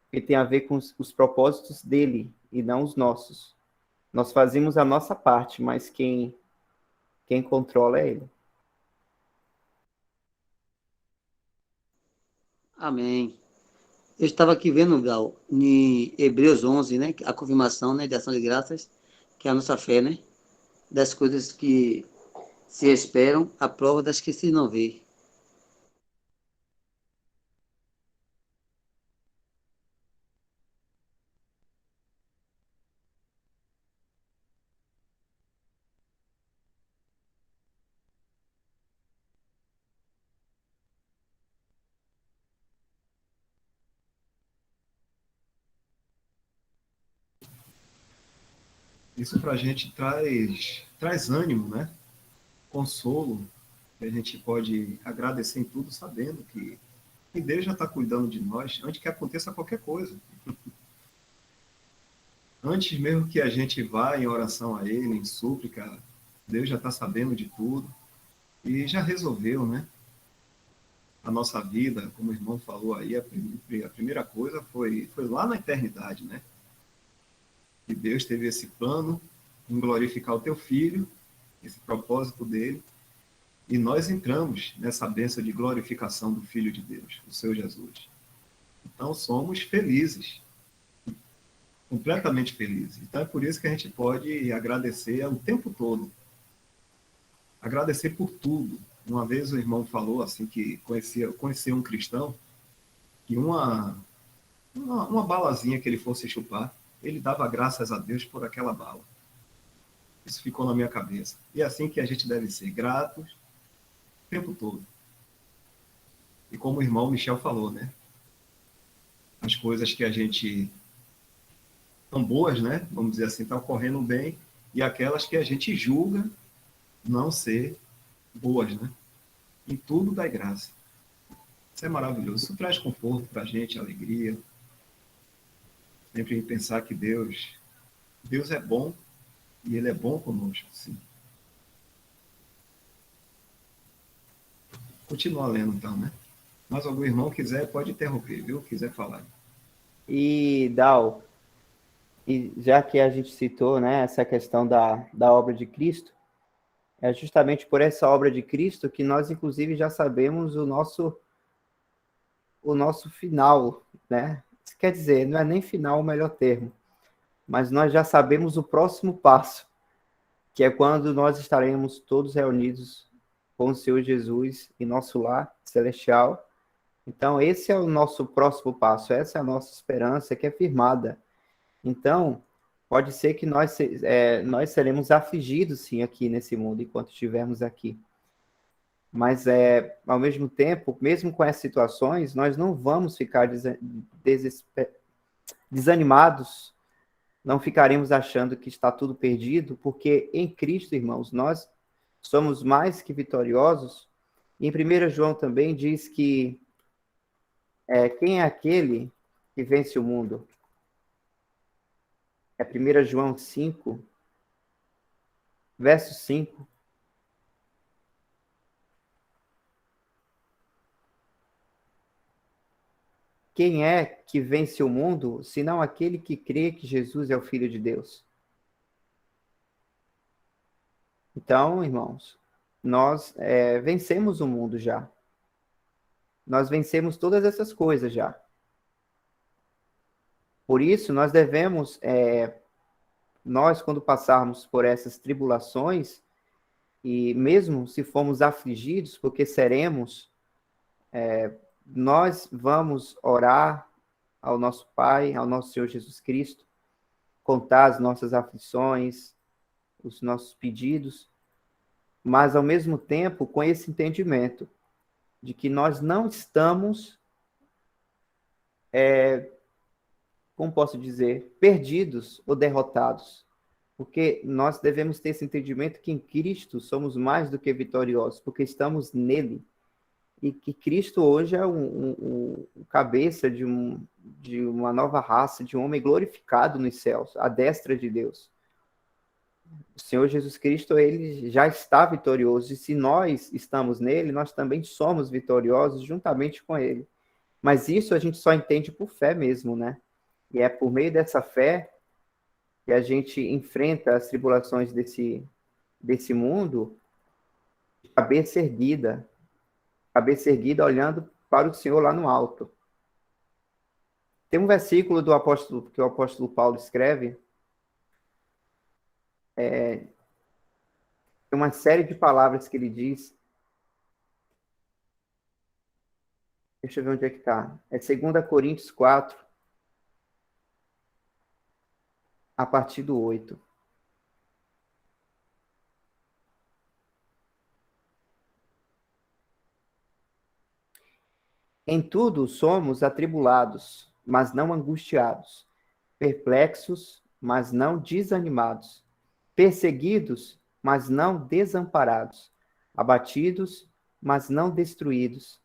F: Porque tem a ver com os propósitos dele e não os nossos. Nós fazemos a nossa parte, mas quem controla é ele.
E: Amém. Eu estava aqui vendo, Gal, em Hebreus 11, né, a confirmação, né, de ação de graças, que é a nossa fé, né, das coisas que se esperam, a prova das que se não vê.
A: Isso para a gente traz ânimo, né? Consolo, que a gente pode agradecer em tudo, sabendo que Deus já está cuidando de nós antes que aconteça qualquer coisa. Antes mesmo que a gente vá em oração a Ele, em súplica, Deus já está sabendo de tudo e já resolveu, né? A nossa vida, como o irmão falou aí, a primeira coisa foi lá na eternidade, né? E Deus teve esse plano em glorificar o teu filho, esse propósito dele, e nós entramos nessa bênção de glorificação do Filho de Deus, o seu Jesus. Então somos felizes, completamente felizes. Então é por isso que a gente pode agradecer o tempo todo. Agradecer por tudo. Uma vez o irmão falou assim que conhecia um cristão que uma balazinha que ele fosse chupar, ele dava graças a Deus por aquela bala. Isso ficou na minha cabeça. E é assim que a gente deve ser, gratos o tempo todo. E como o irmão Michel falou, né? As coisas que a gente são boas, né? Vamos dizer assim, estão correndo bem, e aquelas que a gente julga não ser boas, né? Em tudo dá graça. Isso é maravilhoso. Isso traz conforto para a gente, alegria. Sempre pensar que Deus é bom e Ele é bom conosco, sim. Continua lendo, então, né? Mas algum irmão quiser, pode interromper, viu? Quiser falar.
F: E, Dal, e já que a gente citou, né, essa questão da obra de Cristo, é justamente por essa obra de Cristo que nós, inclusive, já sabemos o nosso final, né? Isso quer dizer, não é nem final o melhor termo, mas nós já sabemos o próximo passo, que é quando nós estaremos todos reunidos com o Senhor Jesus em nosso lar celestial. Então, esse é o nosso próximo passo, essa é a nossa esperança, que é firmada. Então, pode ser que nós seremos afligidos, sim, aqui nesse mundo, enquanto estivermos aqui. Mas, ao mesmo tempo, mesmo com essas situações, nós não vamos ficar desanimados, não ficaremos achando que está tudo perdido, porque em Cristo, irmãos, nós somos mais que vitoriosos. E em 1 João também diz que quem é aquele que vence o mundo? É 1 João 5, verso 5. Quem é que vence o mundo, senão aquele que crê que Jesus é o Filho de Deus? Então, irmãos, nós vencemos o mundo já. Nós vencemos todas essas coisas já. Por isso, nós devemos, nós, quando passarmos por essas tribulações, e mesmo se formos afligidos, porque seremos, nós vamos orar ao nosso Pai, ao nosso Senhor Jesus Cristo, contar as nossas aflições, os nossos pedidos, mas ao mesmo tempo com esse entendimento de que nós não estamos, como posso dizer, perdidos ou derrotados, porque nós devemos ter esse entendimento que em Cristo somos mais do que vitoriosos, porque estamos nele. E que Cristo hoje é o cabeça de uma nova raça, de um homem glorificado nos céus, à destra de Deus. O Senhor Jesus Cristo, ele já está vitorioso, e se nós estamos nele, nós também somos vitoriosos juntamente com ele. Mas isso a gente só entende por fé mesmo, né? E é por meio dessa fé que a gente enfrenta as tribulações desse mundo de cabeça erguida olhando para o Senhor lá no alto. Tem um versículo que o apóstolo Paulo escreve, tem uma série de palavras que ele diz. Deixa eu ver onde é que está. É 2 Coríntios 4, a partir do 8. Em tudo somos atribulados, mas não angustiados, perplexos, mas não desanimados, perseguidos, mas não desamparados, abatidos, mas não destruídos,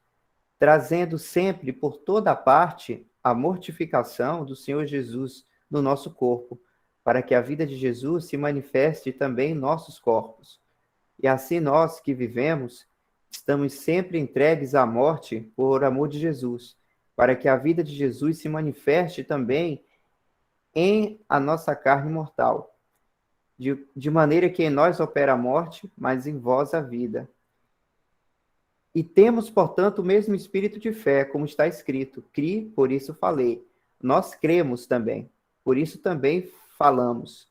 F: trazendo sempre por toda parte a mortificação do Senhor Jesus no nosso corpo, para que a vida de Jesus se manifeste também em nossos corpos. E assim nós que vivemos, estamos sempre entregues à morte por amor de Jesus, para que a vida de Jesus se manifeste também em a nossa carne mortal, de maneira que em nós opera a morte, mas em vós a vida. E temos, portanto, o mesmo espírito de fé, como está escrito: cri, por isso falei. Nós cremos também, por isso também falamos,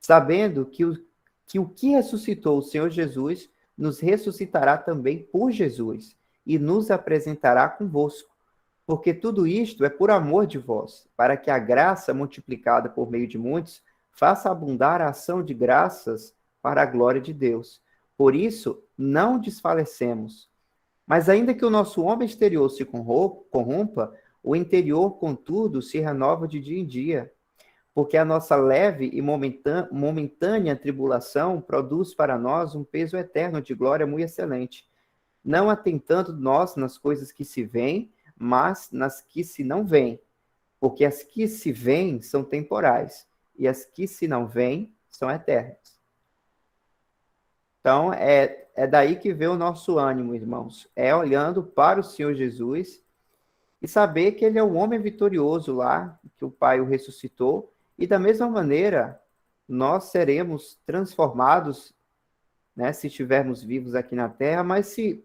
F: sabendo que o que ressuscitou o Senhor Jesus nos ressuscitará também por Jesus e nos apresentará convosco. Porque tudo isto é por amor de vós, para que a graça multiplicada por meio de muitos faça abundar a ação de graças para a glória de Deus. Por isso, não desfalecemos. Mas ainda que o nosso homem exterior se corrompa, o interior, contudo, se renova de dia em dia. Porque a nossa leve e momentânea tribulação produz para nós um peso eterno de glória muito excelente, não atentando nós nas coisas que se veem, mas nas que se não veem. Porque as que se veem são temporais, e as que se não veem são eternas. Então, é daí que vem o nosso ânimo, irmãos. É olhando para o Senhor Jesus e saber que ele é o homem vitorioso lá, que o Pai o ressuscitou, e da mesma maneira, nós seremos transformados, né, se estivermos vivos aqui na Terra, mas se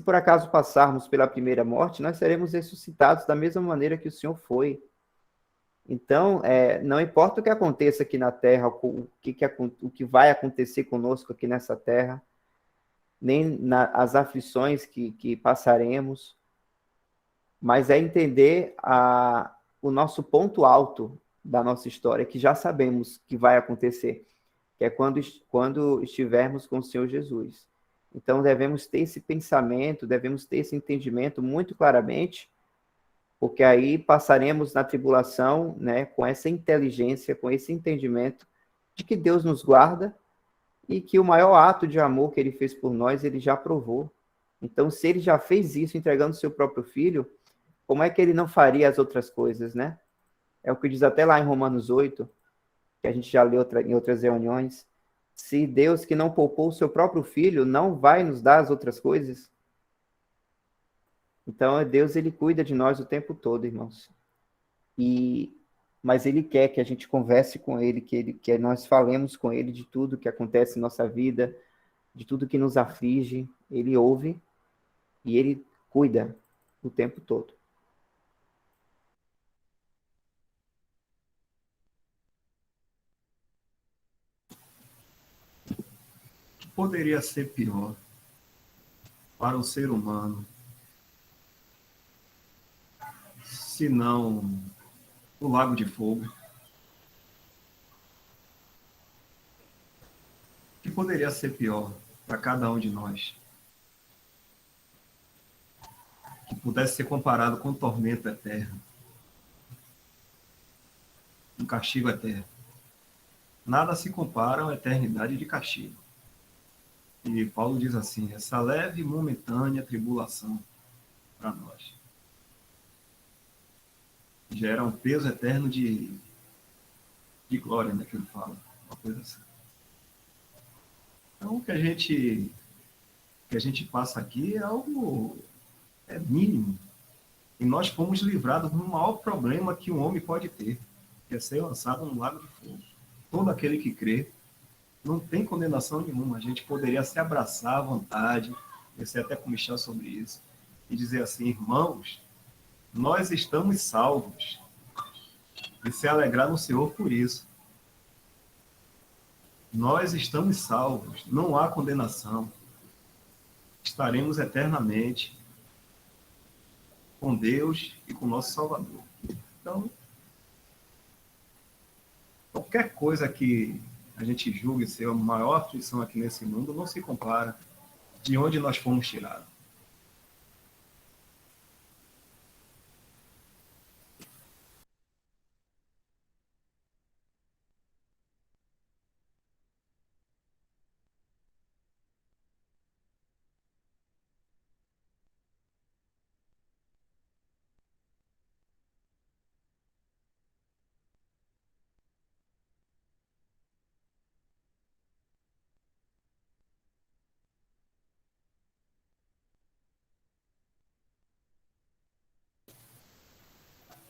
F: por acaso passarmos pela primeira morte, nós seremos ressuscitados da mesma maneira que o Senhor foi. Então, não importa o que aconteça aqui na Terra, o que vai acontecer conosco aqui nessa Terra, nem as aflições que passaremos, mas é entender o nosso ponto alto da nossa história, que já sabemos que vai acontecer, que é quando estivermos com o Senhor Jesus. Então, devemos ter esse pensamento, devemos ter esse entendimento muito claramente, porque aí passaremos na tribulação, né, com essa inteligência, com esse entendimento de que Deus nos guarda e que o maior ato de amor que ele fez por nós, ele já provou. Então, se ele já fez isso entregando seu próprio filho, como é que ele não faria as outras coisas, né? É o que diz até lá em Romanos 8, que a gente já leu em outras reuniões. Se Deus, que não poupou o seu próprio filho, não vai nos dar as outras coisas, então Deus, ele cuida de nós o tempo todo, irmãos. Mas ele quer que a gente converse com ele, que nós falemos com ele de tudo que acontece em nossa vida, de tudo que nos aflige. Ele ouve e ele cuida o tempo todo.
A: O que poderia ser pior para o ser humano se não o lago de fogo? O que poderia ser pior para cada um de nós? Que pudesse ser comparado com tormento eterno, um castigo eterno. Nada se compara a uma eternidade de castigo. E Paulo diz assim, essa leve e momentânea tribulação para nós gera um peso eterno de glória, né, que ele fala, uma coisa assim. Então, o que a gente passa aqui é algo mínimo. E nós fomos livrados do maior problema que um homem pode ter, que é ser lançado num lago de fogo. Todo aquele que crê não tem condenação nenhuma. A gente poderia se abraçar à vontade, descer até com o Michel sobre isso, e dizer assim, irmãos, nós estamos salvos. E se alegrar no Senhor por isso. Nós estamos salvos, não há condenação. Estaremos eternamente com Deus e com nosso Salvador. Então, qualquer coisa que a gente julgue ser a maior aflição aqui nesse mundo não se compara de onde nós fomos tirados.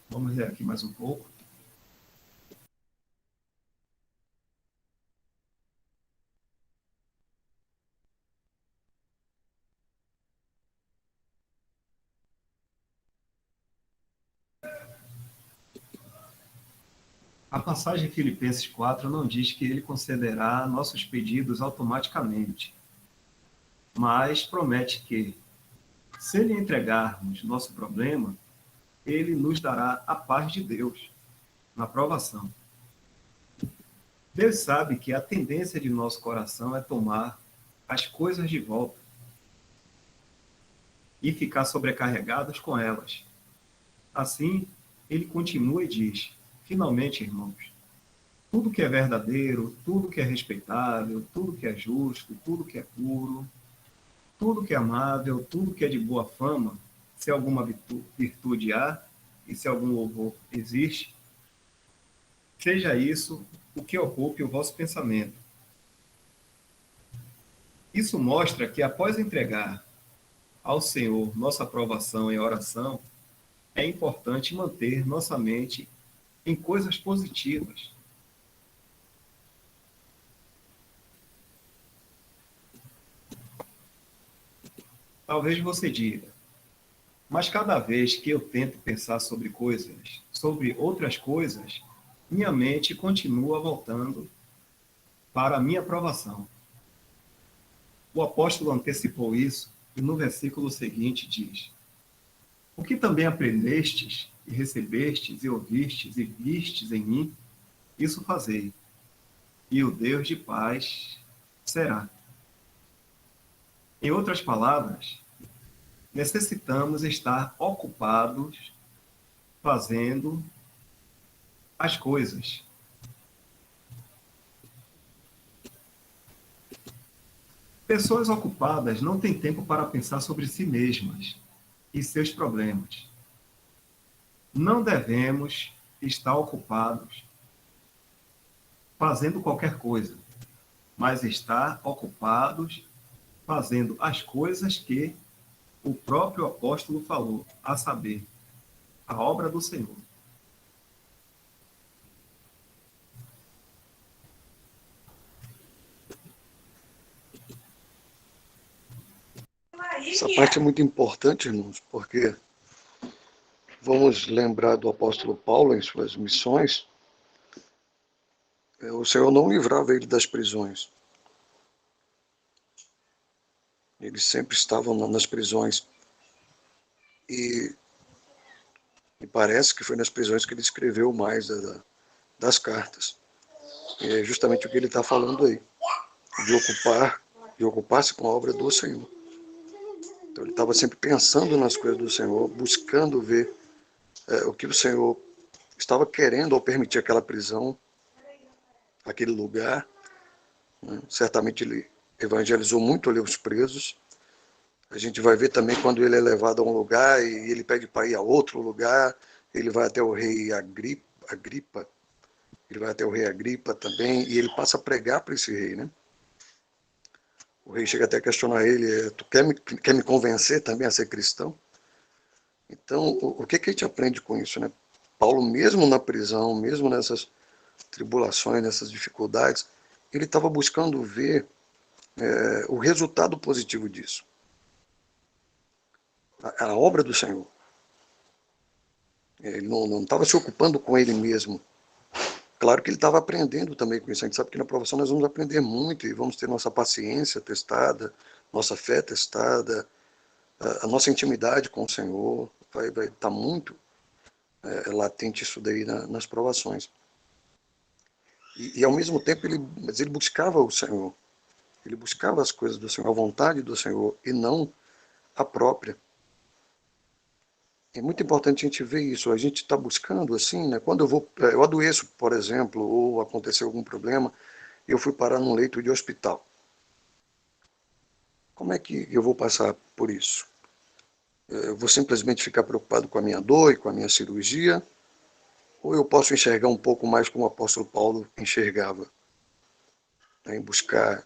A: Vamos ler aqui mais um pouco. A passagem em Filipenses 4 não diz que ele concederá nossos pedidos automaticamente, mas promete que, se lhe entregarmos nosso problema, ele nos dará a paz de Deus na provação. Deus sabe que a tendência de nosso coração é tomar as coisas de volta e ficar sobrecarregados com elas. Assim, ele continua e diz, finalmente, irmãos, tudo que é verdadeiro, tudo que é respeitável, tudo que é justo, tudo que é puro, tudo que é amável, tudo que é de boa fama, se alguma virtude há e se algum louvor existe, seja isso o que ocupe o vosso pensamento. Isso mostra que, após entregar ao Senhor nossa aprovação em oração, é importante manter nossa mente em coisas positivas. Talvez você diga, mas cada vez que eu tento pensar sobre outras coisas, minha mente continua voltando para a minha aprovação. O apóstolo antecipou isso e no versículo seguinte diz, o que também aprendestes e recebestes e ouvistes e vistes em mim, isso fazei, e o Deus de paz será. Em outras palavras, necessitamos estar ocupados fazendo as coisas. Pessoas ocupadas não têm tempo para pensar sobre si mesmas e seus problemas. Não devemos estar ocupados fazendo qualquer coisa, mas estar ocupados fazendo as coisas que o próprio apóstolo falou, a saber, a obra do Senhor.
B: Essa parte é muito importante, irmãos, porque vamos lembrar do apóstolo Paulo em suas missões. O Senhor não livrava ele das prisões. Eles sempre estavam nas prisões. E parece que foi nas prisões que ele escreveu mais das cartas. E é justamente o que ele está falando aí, de ocupar-se com a obra do Senhor. Então ele estava sempre pensando nas coisas do Senhor, buscando ver o que o Senhor estava querendo ao permitir aquela prisão, aquele lugar. Né? Certamente ele evangelizou muito ali os presos. A gente vai ver também quando ele é levado a um lugar e ele pede para ir a outro lugar, ele vai até o rei Agripa, ele vai até o rei Agripa também, e ele passa a pregar para esse rei, né? O rei chega até a questionar ele, tu quer me convencer também a ser cristão? Então, o que a gente aprende com isso, né? Paulo, mesmo na prisão, mesmo nessas tribulações, nessas dificuldades, ele estava buscando ver o resultado positivo disso. A obra do Senhor. Ele não estava se ocupando com ele mesmo. Claro que ele estava aprendendo também com isso. A gente sabe que na provação nós vamos aprender muito e vamos ter nossa paciência testada, nossa fé testada, a nossa intimidade com o Senhor. Vai estar muito latente isso daí nas provações. E ao mesmo tempo ele buscava o Senhor. Ele buscava as coisas do Senhor, a vontade do Senhor e não a própria. É muito importante a gente ver isso. A gente está buscando assim, né? Quando eu adoeço, por exemplo, ou aconteceu algum problema, eu fui parar num leito de hospital. Como é que eu vou passar por isso? Eu vou simplesmente ficar preocupado com a minha dor e com a minha cirurgia? Ou eu posso enxergar um pouco mais como o apóstolo Paulo enxergava? Né? Em buscar,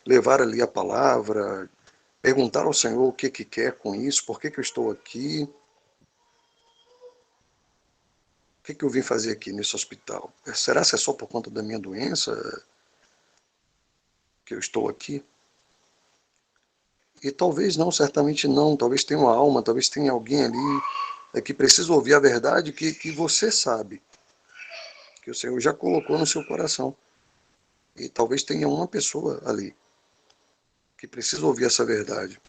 B: levar ali a palavra, perguntar ao Senhor o que quer com isso, por que eu estou aqui, o que eu vim fazer aqui nesse hospital? Será que é só por conta da minha doença que eu estou aqui? E talvez não, certamente não. Talvez tenha uma alma, talvez tenha alguém ali que precisa ouvir a verdade que você sabe, que o Senhor já colocou no seu coração. E talvez tenha uma pessoa ali que precisa ouvir essa verdade.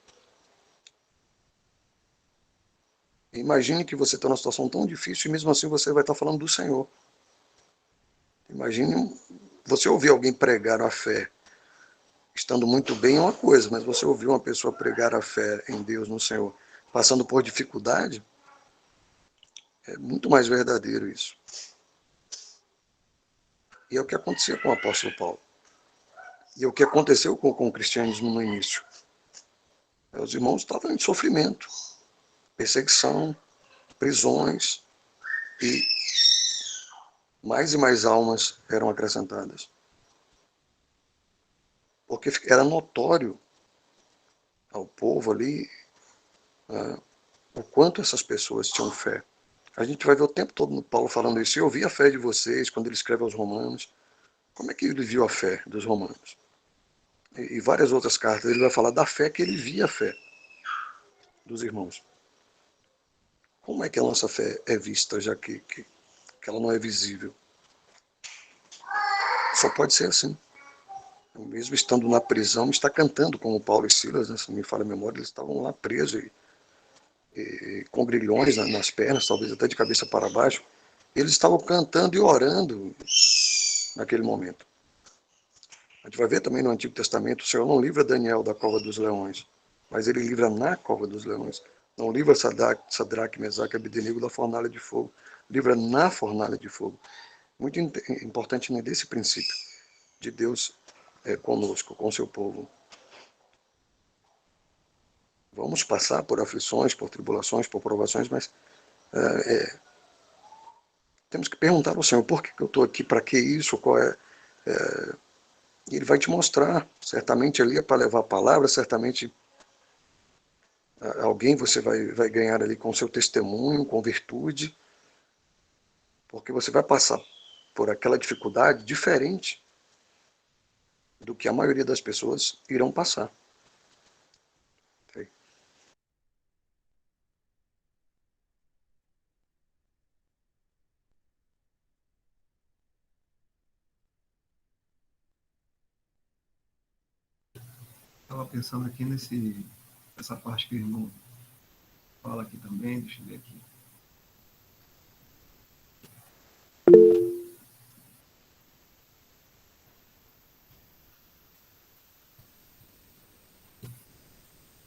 B: Imagine que você está numa situação tão difícil e mesmo assim você vai estar falando do Senhor. Imagine você ouvir alguém pregar a fé estando muito bem é uma coisa, mas você ouvir uma pessoa pregar a fé em Deus, no Senhor, passando por dificuldade, é muito mais verdadeiro isso. E é o que acontecia com o apóstolo Paulo. E é o que aconteceu com o cristianismo no início. Os irmãos estavam em sofrimento, perseguição, prisões, e mais almas eram acrescentadas. Porque era notório ao povo ali o quanto essas pessoas tinham fé. A gente vai ver o tempo todo Paulo falando isso. Eu vi a fé de vocês quando ele escreve aos Romanos. Como é que ele viu a fé dos romanos? E várias outras cartas ele vai falar da fé que ele via a fé dos irmãos. Como é que a nossa fé é vista, já que ela não é visível? Só pode ser assim. Mesmo estando na prisão, está cantando como Paulo e Silas, né? Se não me falha a memória, eles estavam lá presos e com grilhões nas pernas, talvez até de cabeça para baixo. Eles estavam cantando e orando naquele momento. A gente vai ver também no Antigo Testamento, o Senhor não livra Daniel da cova dos leões, mas ele livra na cova dos leões. Não livra Sadraque, Mesaque e Abednego da fornalha de fogo. Livra na fornalha de fogo. Muito importante entender esse princípio de Deus conosco, com seu povo. Vamos passar por aflições, por tribulações, por provações, mas temos que perguntar ao Senhor, por que eu estou aqui, para que isso, qual é... E Ele vai te mostrar, certamente ali é para levar a palavra, certamente alguém você vai ganhar ali com seu testemunho, com virtude, porque você vai passar por aquela dificuldade diferente do que a maioria das pessoas irão passar. Ok?
A: Estava pensando aqui essa parte que o irmão fala aqui também, deixa eu ver aqui.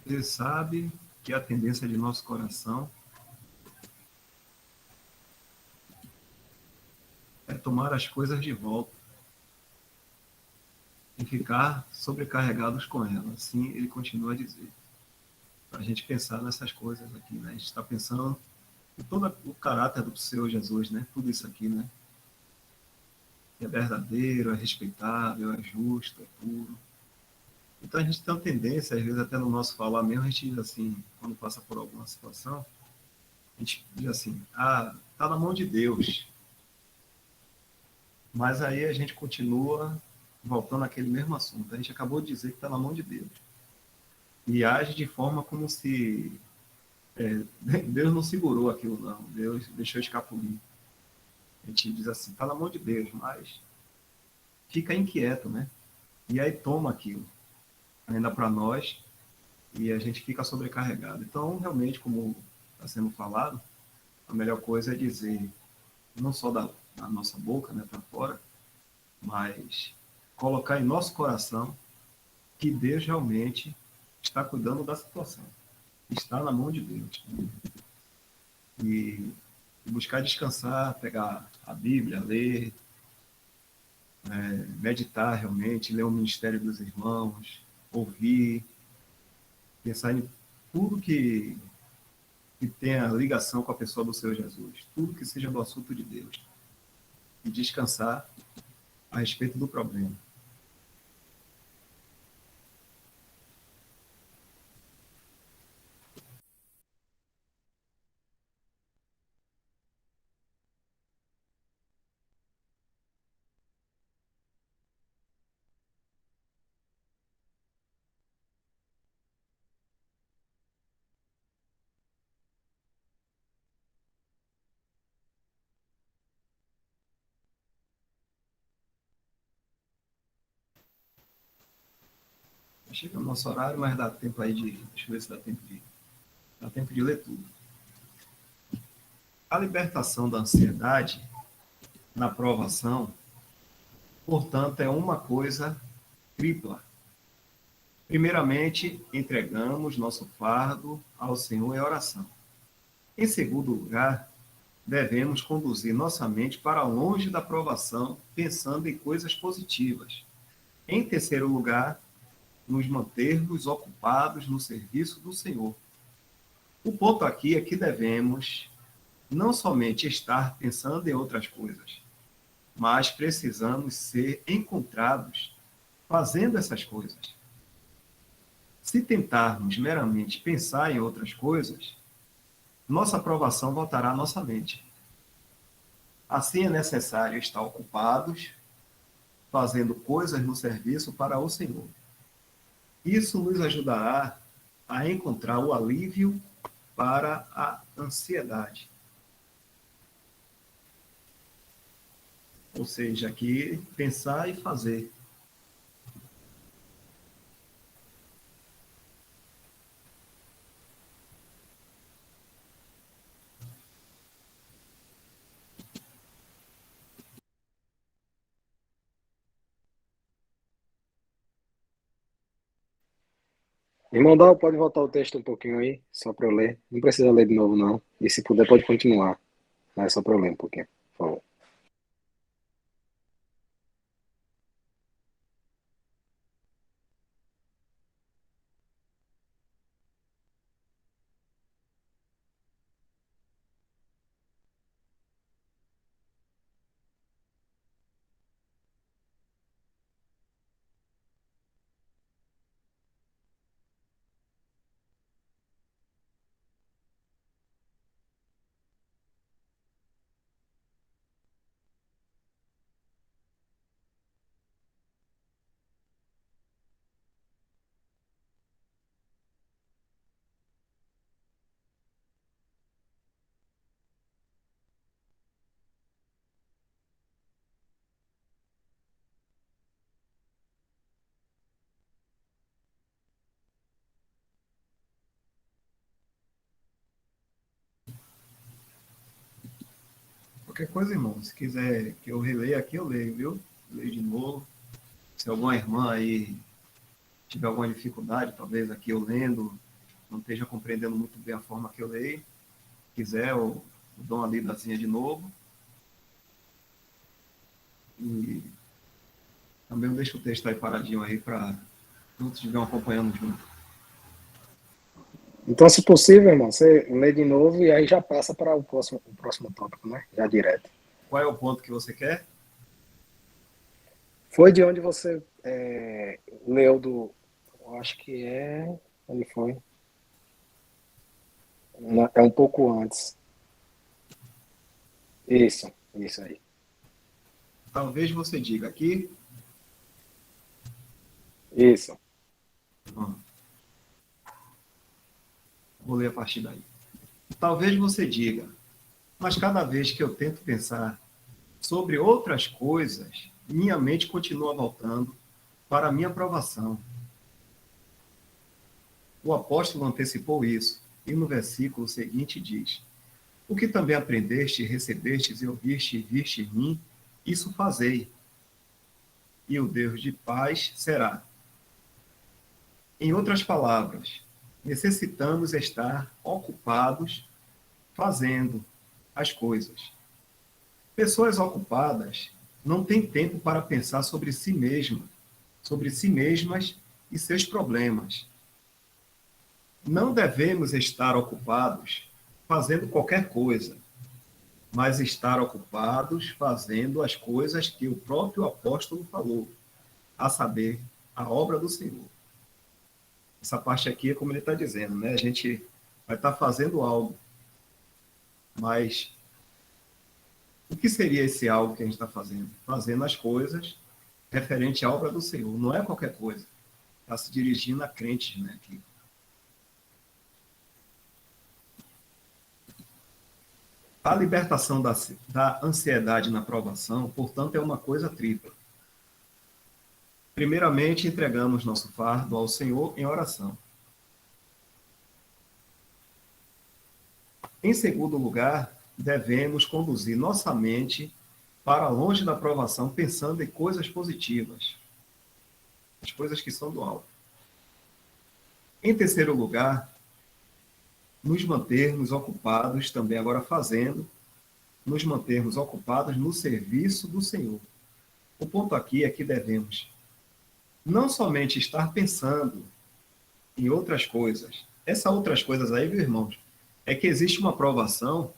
A: Ele sabe que a tendência de nosso coração é tomar as coisas de volta e ficar sobrecarregados com elas. Assim ele continua a dizer. Para a gente pensar nessas coisas aqui, né? A gente está pensando em todo o caráter do Senhor Jesus, né? Tudo isso aqui, né? Que é verdadeiro, é respeitável, é justo, é puro. Então a gente tem uma tendência, às vezes até no nosso falar mesmo, a gente diz assim, quando passa por alguma situação, a gente diz assim, tá na mão de Deus. Mas aí a gente continua voltando àquele mesmo assunto. A gente acabou de dizer que está na mão de Deus. E age de forma como se Deus não segurou aquilo, não. Deus deixou escapulir. A gente diz assim, está na mão de Deus, mas fica inquieto, né? E aí toma aquilo, ainda para nós, e a gente fica sobrecarregado. Então, realmente, como está sendo falado, a melhor coisa é dizer, não só da nossa boca, né, para fora, mas colocar em nosso coração que Deus realmente está cuidando da situação. Está na mão de Deus. E buscar descansar, pegar a Bíblia, ler, meditar realmente, ler o Ministério dos Irmãos, ouvir, pensar em tudo que tenha ligação com a pessoa do Senhor Jesus, tudo que seja do assunto de Deus, e descansar a respeito do problema. Chega o nosso horário, mas dá tempo aí de. Deixa eu ver se dá tempo de ler tudo. A libertação da ansiedade na provação, portanto, é uma coisa tripla. Primeiramente, entregamos nosso fardo ao Senhor em oração. Em segundo lugar, devemos conduzir nossa mente para longe da provação, pensando em coisas positivas. Em terceiro lugar, nos mantermos ocupados no serviço do Senhor. O ponto aqui é que devemos não somente estar pensando em outras coisas, mas precisamos ser encontrados fazendo essas coisas. Se tentarmos meramente pensar em outras coisas, nossa aprovação voltará à nossa mente. Assim é necessário estar ocupados, fazendo coisas no serviço para o Senhor. Isso nos ajudará a encontrar o alívio para a ansiedade. Ou seja, aqui pensar e fazer.
G: Irmão Dal, pode voltar o texto um pouquinho aí, só para eu ler. Não precisa ler de novo, não. E se puder, pode continuar. Mas é só para eu ler um pouquinho, por favor.
A: Qualquer coisa, irmão, se quiser que eu releia aqui, eu leio, viu? Leio de novo. Se alguma irmã aí tiver alguma dificuldade, talvez aqui eu lendo, não esteja compreendendo muito bem a forma que eu leio, quiser, eu dou uma lidazinha de novo. E também eu deixo o texto aí paradinho aí para todos estiverem acompanhando junto.
G: Então, se possível, irmão, você lê de novo e aí já passa para o próximo tópico, né? Já direto.
A: Qual é o ponto que você quer?
G: Foi de onde você leu do... Eu acho que é... Onde foi? É um pouco antes. Isso aí.
A: Talvez você diga aqui.
G: Isso.
A: Vou ler a partir daí. Talvez você diga, mas cada vez que eu tento pensar sobre outras coisas, minha mente continua voltando para a minha aprovação. O apóstolo antecipou isso, e no versículo seguinte diz: o que também aprendeste, recebestes e ouviste e viste em mim, isso fazei, e o Deus de paz será. Em outras palavras, necessitamos estar ocupados fazendo as coisas. Pessoas ocupadas não têm tempo para pensar sobre si mesmas e seus problemas. Não devemos estar ocupados fazendo qualquer coisa, mas estar ocupados fazendo as coisas que o próprio apóstolo falou, a saber, a obra do Senhor. Essa parte aqui é como ele está dizendo, né? A gente vai estar fazendo algo, mas o que seria esse algo que a gente está fazendo? Fazendo as coisas referente à obra do Senhor, não é qualquer coisa. Está se dirigindo a crentes, né? Aqui. A libertação da ansiedade na provação, portanto, é uma coisa tripla. Primeiramente, entregamos nosso fardo ao Senhor em oração. Em segundo lugar, devemos conduzir nossa mente para longe da provação, pensando em coisas positivas, as coisas que são do alto. Em terceiro lugar, nos mantermos ocupados, também agora fazendo, nos mantermos ocupados no serviço do Senhor. O ponto aqui é que devemos não somente estar pensando em outras coisas. Essas outras coisas aí, meus irmãos, é que existe uma provação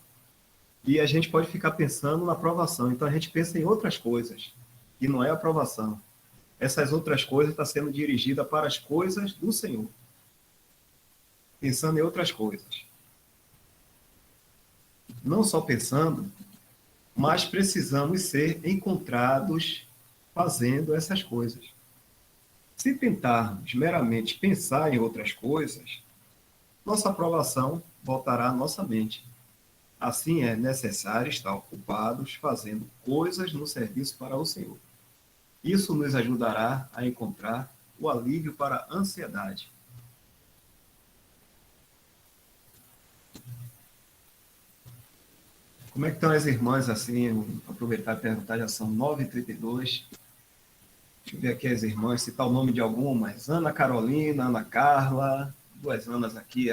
A: e a gente pode ficar pensando na provação. Então a gente pensa em outras coisas, que não é a provação. Essas outras coisas estão sendo dirigidas para as coisas do Senhor. Pensando em outras coisas. Não só pensando, mas precisamos ser encontrados fazendo essas coisas. Se tentarmos meramente pensar em outras coisas, nossa aprovação voltará à nossa mente. Assim é necessário estar ocupados fazendo coisas no serviço para o Senhor. Isso nos ajudará a encontrar o alívio para a ansiedade. Como é que estão as irmãs assim? Vou aproveitar e perguntar, já são 9h32. Deixa eu ver aqui as irmãs, citar o nome de algumas. Ana Carolina, Ana Carla, 2 Anas aqui,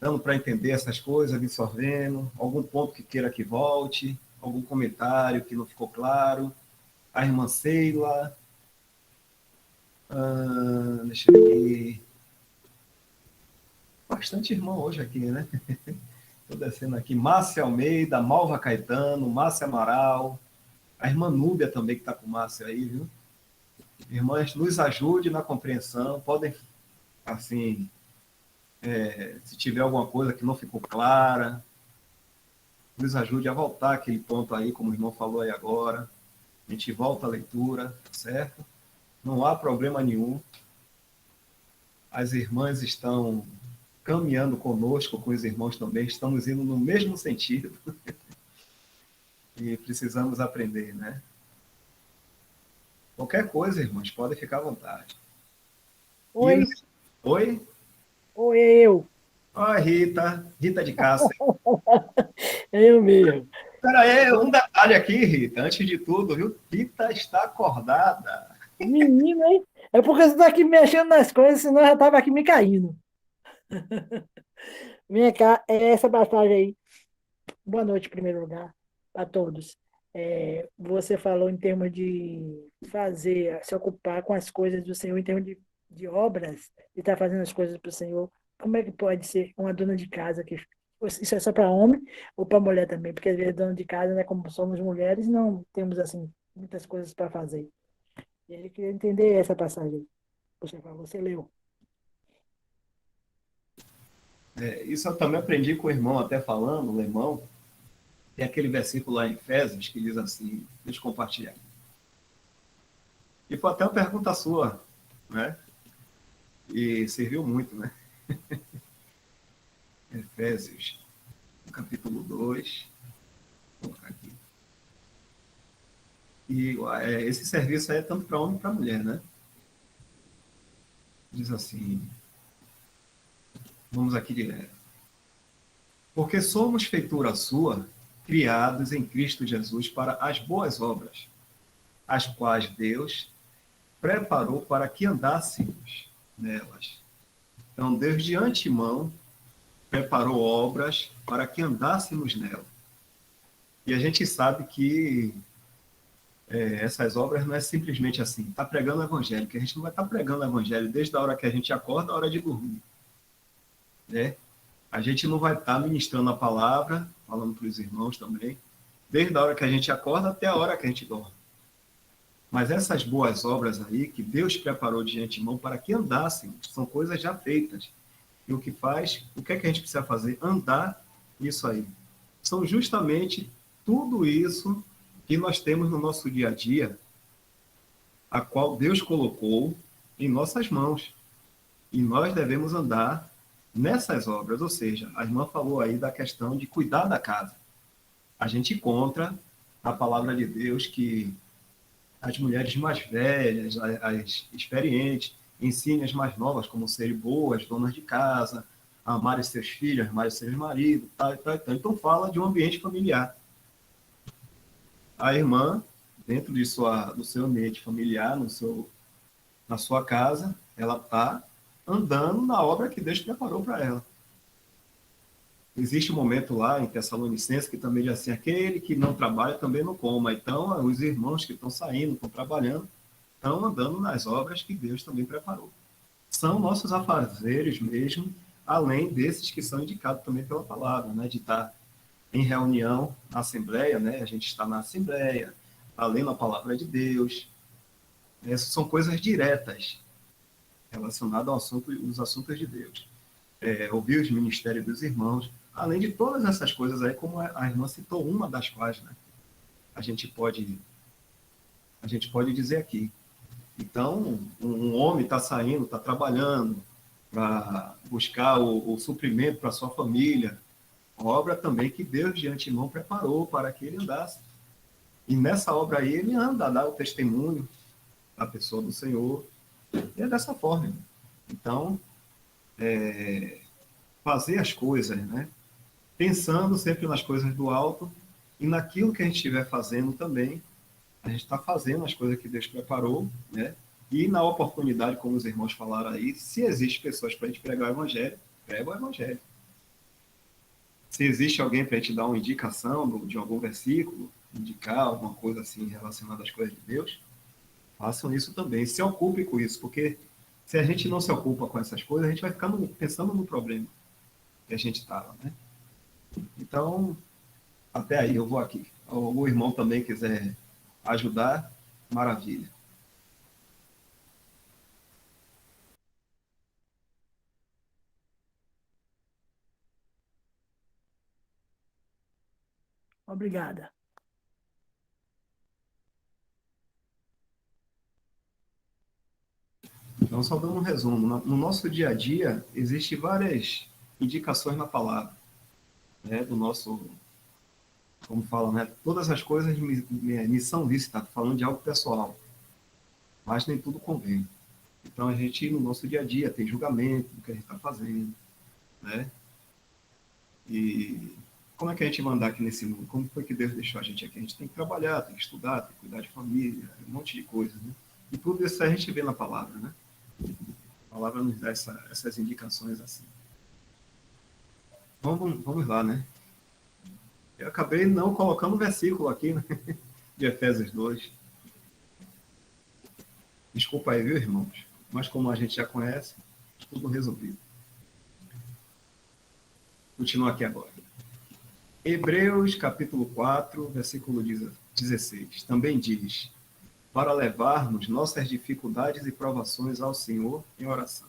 A: dando para entender essas coisas, absorvendo. Algum ponto que queira que volte, algum comentário que não ficou claro. A irmã Sheila. Deixa eu ver. Bastante irmão hoje aqui, né? Estou descendo aqui. Márcia Almeida, Malva Caetano, Márcia Amaral. A irmã Núbia também, que está com o Márcio aí, viu? Irmãs, nos ajude na compreensão. Podem, assim, se tiver alguma coisa que não ficou clara, nos ajude a voltar aquele ponto aí, como o irmão falou aí agora. A gente volta à leitura, certo? Não há problema nenhum. As irmãs estão caminhando conosco, com os irmãos também, estamos indo no mesmo sentido. E precisamos aprender, né? Qualquer coisa, irmãos, podem ficar à vontade.
H: Oi,
A: Oi?
H: oi, eu.
A: Oi, Rita. Rita de Cássia.
H: Eu mesmo.
A: Espera aí, um detalhe aqui, Rita. Antes de tudo, viu? Rita está acordada.
H: Menino, hein? É porque você está aqui mexendo nas coisas, senão eu já estava aqui me caindo. Vem cá, essa passagem aí. Boa noite, em primeiro lugar, a todos. Você falou em termos de fazer, se ocupar com as coisas do Senhor, em termos de obras, de estar fazendo as coisas para o Senhor. Como é que pode ser uma dona de casa que isso é só para homem ou para mulher também? Porque às vezes dona de casa, né, como somos mulheres, não temos assim muitas coisas para fazer. E ele queria entender essa passagem. Você leu.
A: Isso eu também aprendi com o irmão, até falando, o irmão. Tem aquele versículo lá em Efésios que diz assim, deixa eu compartilhar. E foi até uma pergunta sua, né? E serviu muito, né? Efésios, capítulo 2. Vou colocar aqui. E esse serviço aí é tanto para homem e para mulher, né? Diz assim, vamos aqui direto. Porque somos feitura sua, criados em Cristo Jesus para as boas obras, as quais Deus preparou para que andássemos nelas. Então, Deus de antemão preparou obras para que andássemos nela. E a gente sabe que essas obras não é simplesmente assim, está pregando o evangelho, que a gente não vai estar pregando o evangelho desde a hora que a gente acorda à hora de dormir. Né? A gente não vai estar ministrando a palavra, falando para os irmãos também, desde a hora que a gente acorda até a hora que a gente dorme. Mas essas boas obras aí, que Deus preparou de antemão para que andássemos, são coisas já feitas. E o que é que a gente precisa fazer? Andar nisso aí. São justamente tudo isso que nós temos no nosso dia a dia, a qual Deus colocou em nossas mãos. E nós devemos andar nessas obras. Ou seja, a irmã falou aí da questão de cuidar da casa. A gente encontra na palavra de Deus que as mulheres mais velhas, as experientes, ensinem as mais novas como serem boas, donas de casa, amarem seus filhos, amarem seus maridos, tal. Então fala de um ambiente familiar. A irmã, dentro do seu ambiente familiar, na sua casa, ela está andando na obra que Deus preparou para ela. Existe um momento lá em Tessalonicenses que também diz assim, aquele que não trabalha também não coma. Então, os irmãos que estão saindo, estão trabalhando, estão andando nas obras que Deus também preparou. São nossos afazeres mesmo, além desses que são indicados também pela palavra, né? De estar em reunião na Assembleia, né? A gente está na Assembleia, está lendo a palavra de Deus. Essas são coisas diretas relacionadas aos assuntos de Deus. Ouvir os ministérios dos irmãos, além de todas essas coisas aí, como a irmã citou uma das quais, né? A gente pode dizer aqui. Então, um homem está saindo, está trabalhando para buscar o suprimento para a sua família, obra também que Deus de antemão preparou para que ele andasse. E nessa obra aí ele anda, dá o testemunho da pessoa do Senhor. E é dessa forma. Né? Então, fazer as coisas, né? Pensando sempre nas coisas do alto e naquilo que a gente estiver fazendo também, A gente está fazendo as coisas que Deus preparou, né? E na oportunidade, como os irmãos falaram aí, se existem pessoas para a gente pregar o evangelho, prega o evangelho. Se existe alguém para a gente dar uma indicação de algum versículo, indicar alguma coisa assim relacionada às coisas de Deus, façam isso também. Se ocupe com isso, porque se a gente não se ocupa com essas coisas, a gente vai ficar pensando no problema que a gente estava, né? Então, até aí, eu vou aqui. O irmão também quiser ajudar, maravilha.
H: Obrigada.
A: Então, só dando um resumo. No nosso dia a dia, existem várias indicações na palavra, né? Do nosso, como fala, né? Todas as coisas me são lícitas, falando de algo pessoal, mas nem tudo convém. Então, a gente, no nosso dia a dia, tem julgamento do que a gente está fazendo, né? E como é que a gente vai andar aqui nesse mundo? Como foi que Deus deixou a gente aqui? A gente tem que trabalhar, tem que estudar, tem que cuidar de família, um monte de coisa, né? E tudo isso a gente vê na palavra, né? A palavra nos dá essas indicações assim. Vamos lá, né? Eu acabei não colocando o versículo aqui, né? De Efésios 2. Desculpa aí, viu, irmãos? Mas como a gente já conhece, tudo resolvido. Continua aqui agora. Hebreus, capítulo 4, versículo 16. Também diz: para levarmos nossas dificuldades e provações ao Senhor em oração.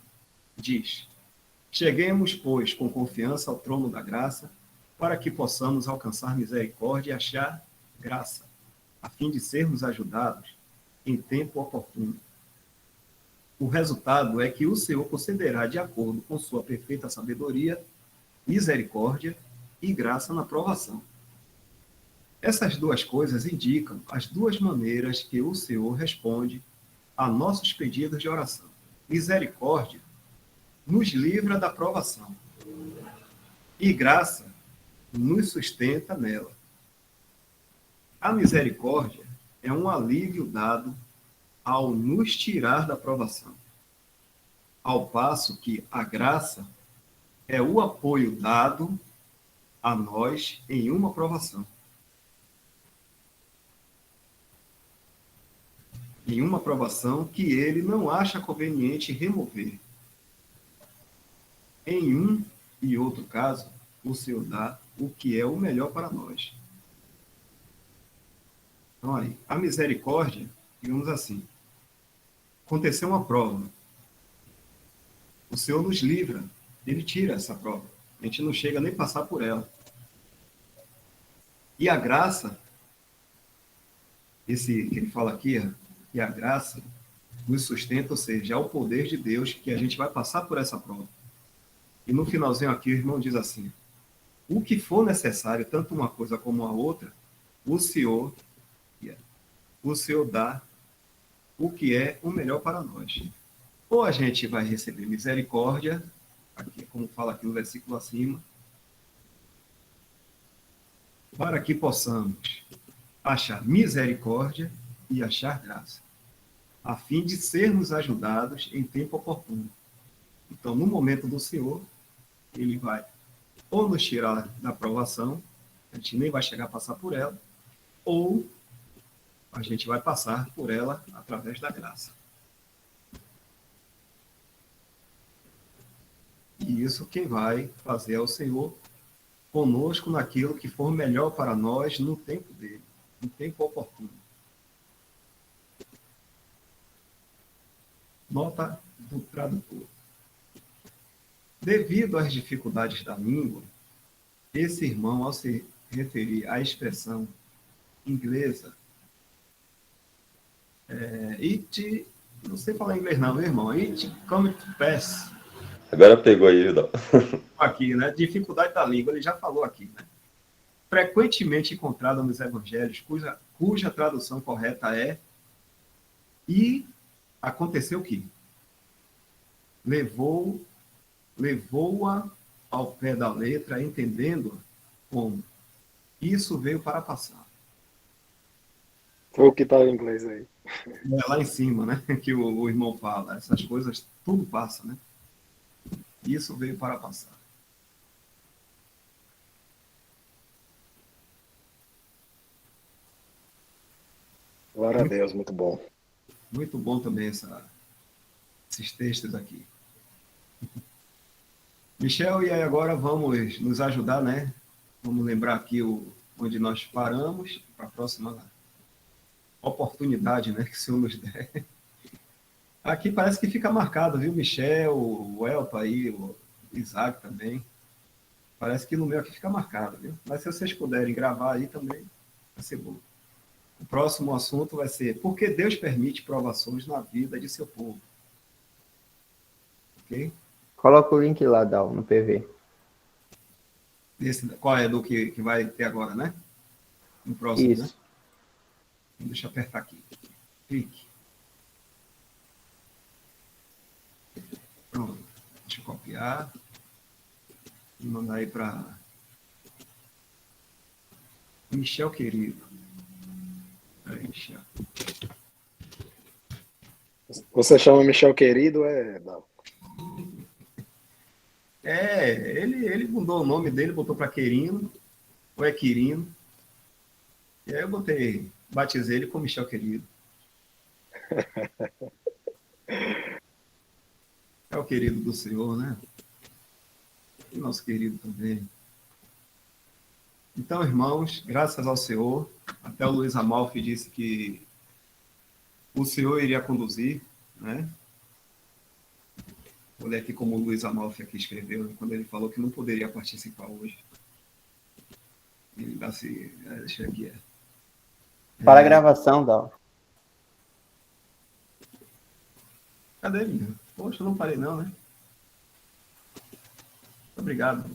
A: Diz: cheguemos, pois, com confiança ao trono da graça, para que possamos alcançar misericórdia e achar graça, a fim de sermos ajudados em tempo oportuno. O resultado é que o Senhor concederá, de acordo com sua perfeita sabedoria, misericórdia e graça na provação. Essas duas coisas indicam as duas maneiras que o Senhor responde a nossos pedidos de oração. Misericórdia nos livra da provação e graça nos sustenta nela. A misericórdia é um alívio dado ao nos tirar da provação, ao passo que a graça é o apoio dado a nós em uma provação. Em uma provação que ele não acha conveniente remover. Em um e outro caso, o Senhor dá o que é o melhor para nós. Então, aí, a misericórdia, digamos assim, aconteceu uma prova. O Senhor nos livra, ele tira essa prova. A gente não chega nem a passar por ela. E a graça, esse que ele fala aqui, e a graça nos sustenta, ou seja, é o poder de Deus que a gente vai passar por essa prova. E no finalzinho aqui o irmão diz assim: o que for necessário, tanto uma coisa como a outra, o Senhor dá o que é o melhor para nós. Ou a gente vai receber misericórdia, aqui, como fala aqui no versículo acima, para que possamos achar misericórdia e achar graça, a fim de sermos ajudados em tempo oportuno. Então, no momento do Senhor, ele vai ou nos tirar da provação, a gente nem vai chegar a passar por ela, ou a gente vai passar por ela através da graça. E isso quem vai fazer é o Senhor conosco naquilo que for melhor para nós no tempo dele, no tempo oportuno. Nota do tradutor. Devido às dificuldades da língua, esse irmão, ao se referir à expressão inglesa, não sei falar inglês não, meu irmão, it come to pass.
C: Agora pegou aí, Vidal.
A: Aqui, né? Dificuldade da língua, ele já falou aqui, né? Frequentemente encontrada nos evangelhos, cuja tradução correta é: e aconteceu o quê? Levou-a ao pé da letra, entendendo como isso veio para passar.
G: Foi o que estava em inglês aí.
A: É lá em cima, né? Que o irmão fala. Essas coisas, tudo passa, né? Isso veio para passar.
G: Glória a Deus, muito bom.
A: Muito bom também esses textos aqui. Michel, e aí agora vamos nos ajudar, né? Vamos lembrar aqui onde nós paramos para a próxima oportunidade, né? Que o Senhor nos der. Aqui parece que fica marcado, viu? Michel, o Elpa aí, o Isaac também. Parece que no meu aqui fica marcado, viu? Mas se vocês puderem gravar aí também, vai ser bom. O próximo assunto vai ser por que Deus permite provações na vida de seu povo. Ok?
F: Coloca o link lá, Dal, no PV.
A: Qual é do que vai ter agora, né? No próximo, né?
F: Isso.
A: Deixa eu apertar aqui. Clique. Pronto. Deixa eu copiar. E mandar aí para Michel querido. Aí, Michel.
G: Você chama Michel querido, Dal?
A: Ele mudou o nome dele, botou para Querino, ou é Quirino. E aí eu batizei ele com Michel querido. É o querido do Senhor, né? E nosso querido também. Então, irmãos, graças ao Senhor, até o Luiz Amalfi disse que o Senhor iria conduzir, né? Vou ler aqui como o Luiz Amalfi aqui escreveu, né? Quando ele falou que não poderia participar hoje. Ele dá se... deixa eu aqui.
F: Para a gravação, Dal.
A: Cadê ele? Poxa, eu não parei não, né? Obrigado.